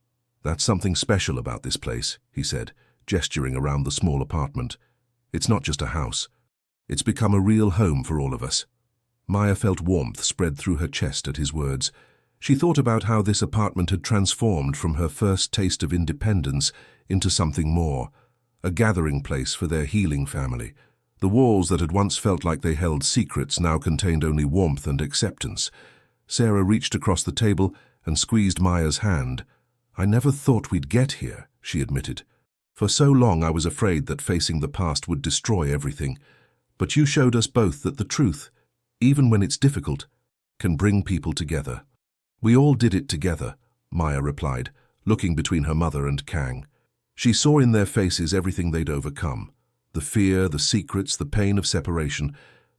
"That's something special about this place," he said, gesturing around the small apartment. "It's not just a house. It's become a real home for all of us." Maya felt warmth spread through her chest at his words. She thought about how this apartment had transformed from her first taste of independence into something more, a gathering place for their healing family. The walls that had once felt like they held secrets now contained only warmth and acceptance. Sarah reached across the table and squeezed Maya's hand. "I never thought we'd get here," she admitted. "For so long I was afraid that facing the past would destroy everything. But you showed us both that the truth, even when it's difficult, can bring people together." "We all did it together," Maya replied, looking between her mother and Kang. She saw in their faces everything they'd overcome, the fear, the secrets, the pain of separation.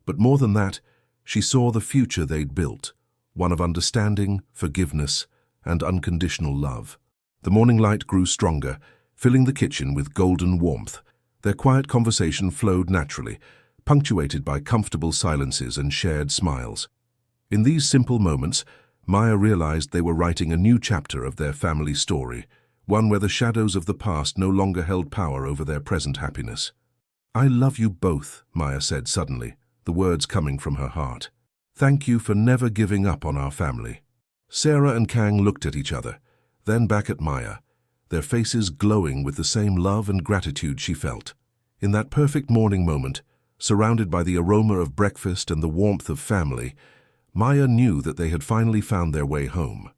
But more than that, she saw the future they'd built, one of understanding, forgiveness, and unconditional love. The morning light grew stronger, filling the kitchen with golden warmth. Their quiet conversation flowed naturally, punctuated by comfortable silences and shared smiles. In these simple moments, Maya realized they were writing a new chapter of their family story, one where the shadows of the past no longer held power over their present happiness. "I love you both," Maya said suddenly, the words coming from her heart. "Thank you for never giving up on our family." Sarah and Kang looked at each other, then back at Maya, their faces glowing with the same love and gratitude she felt. In that perfect morning moment, surrounded by the aroma of breakfast and the warmth of family, Maya knew that they had finally found their way home.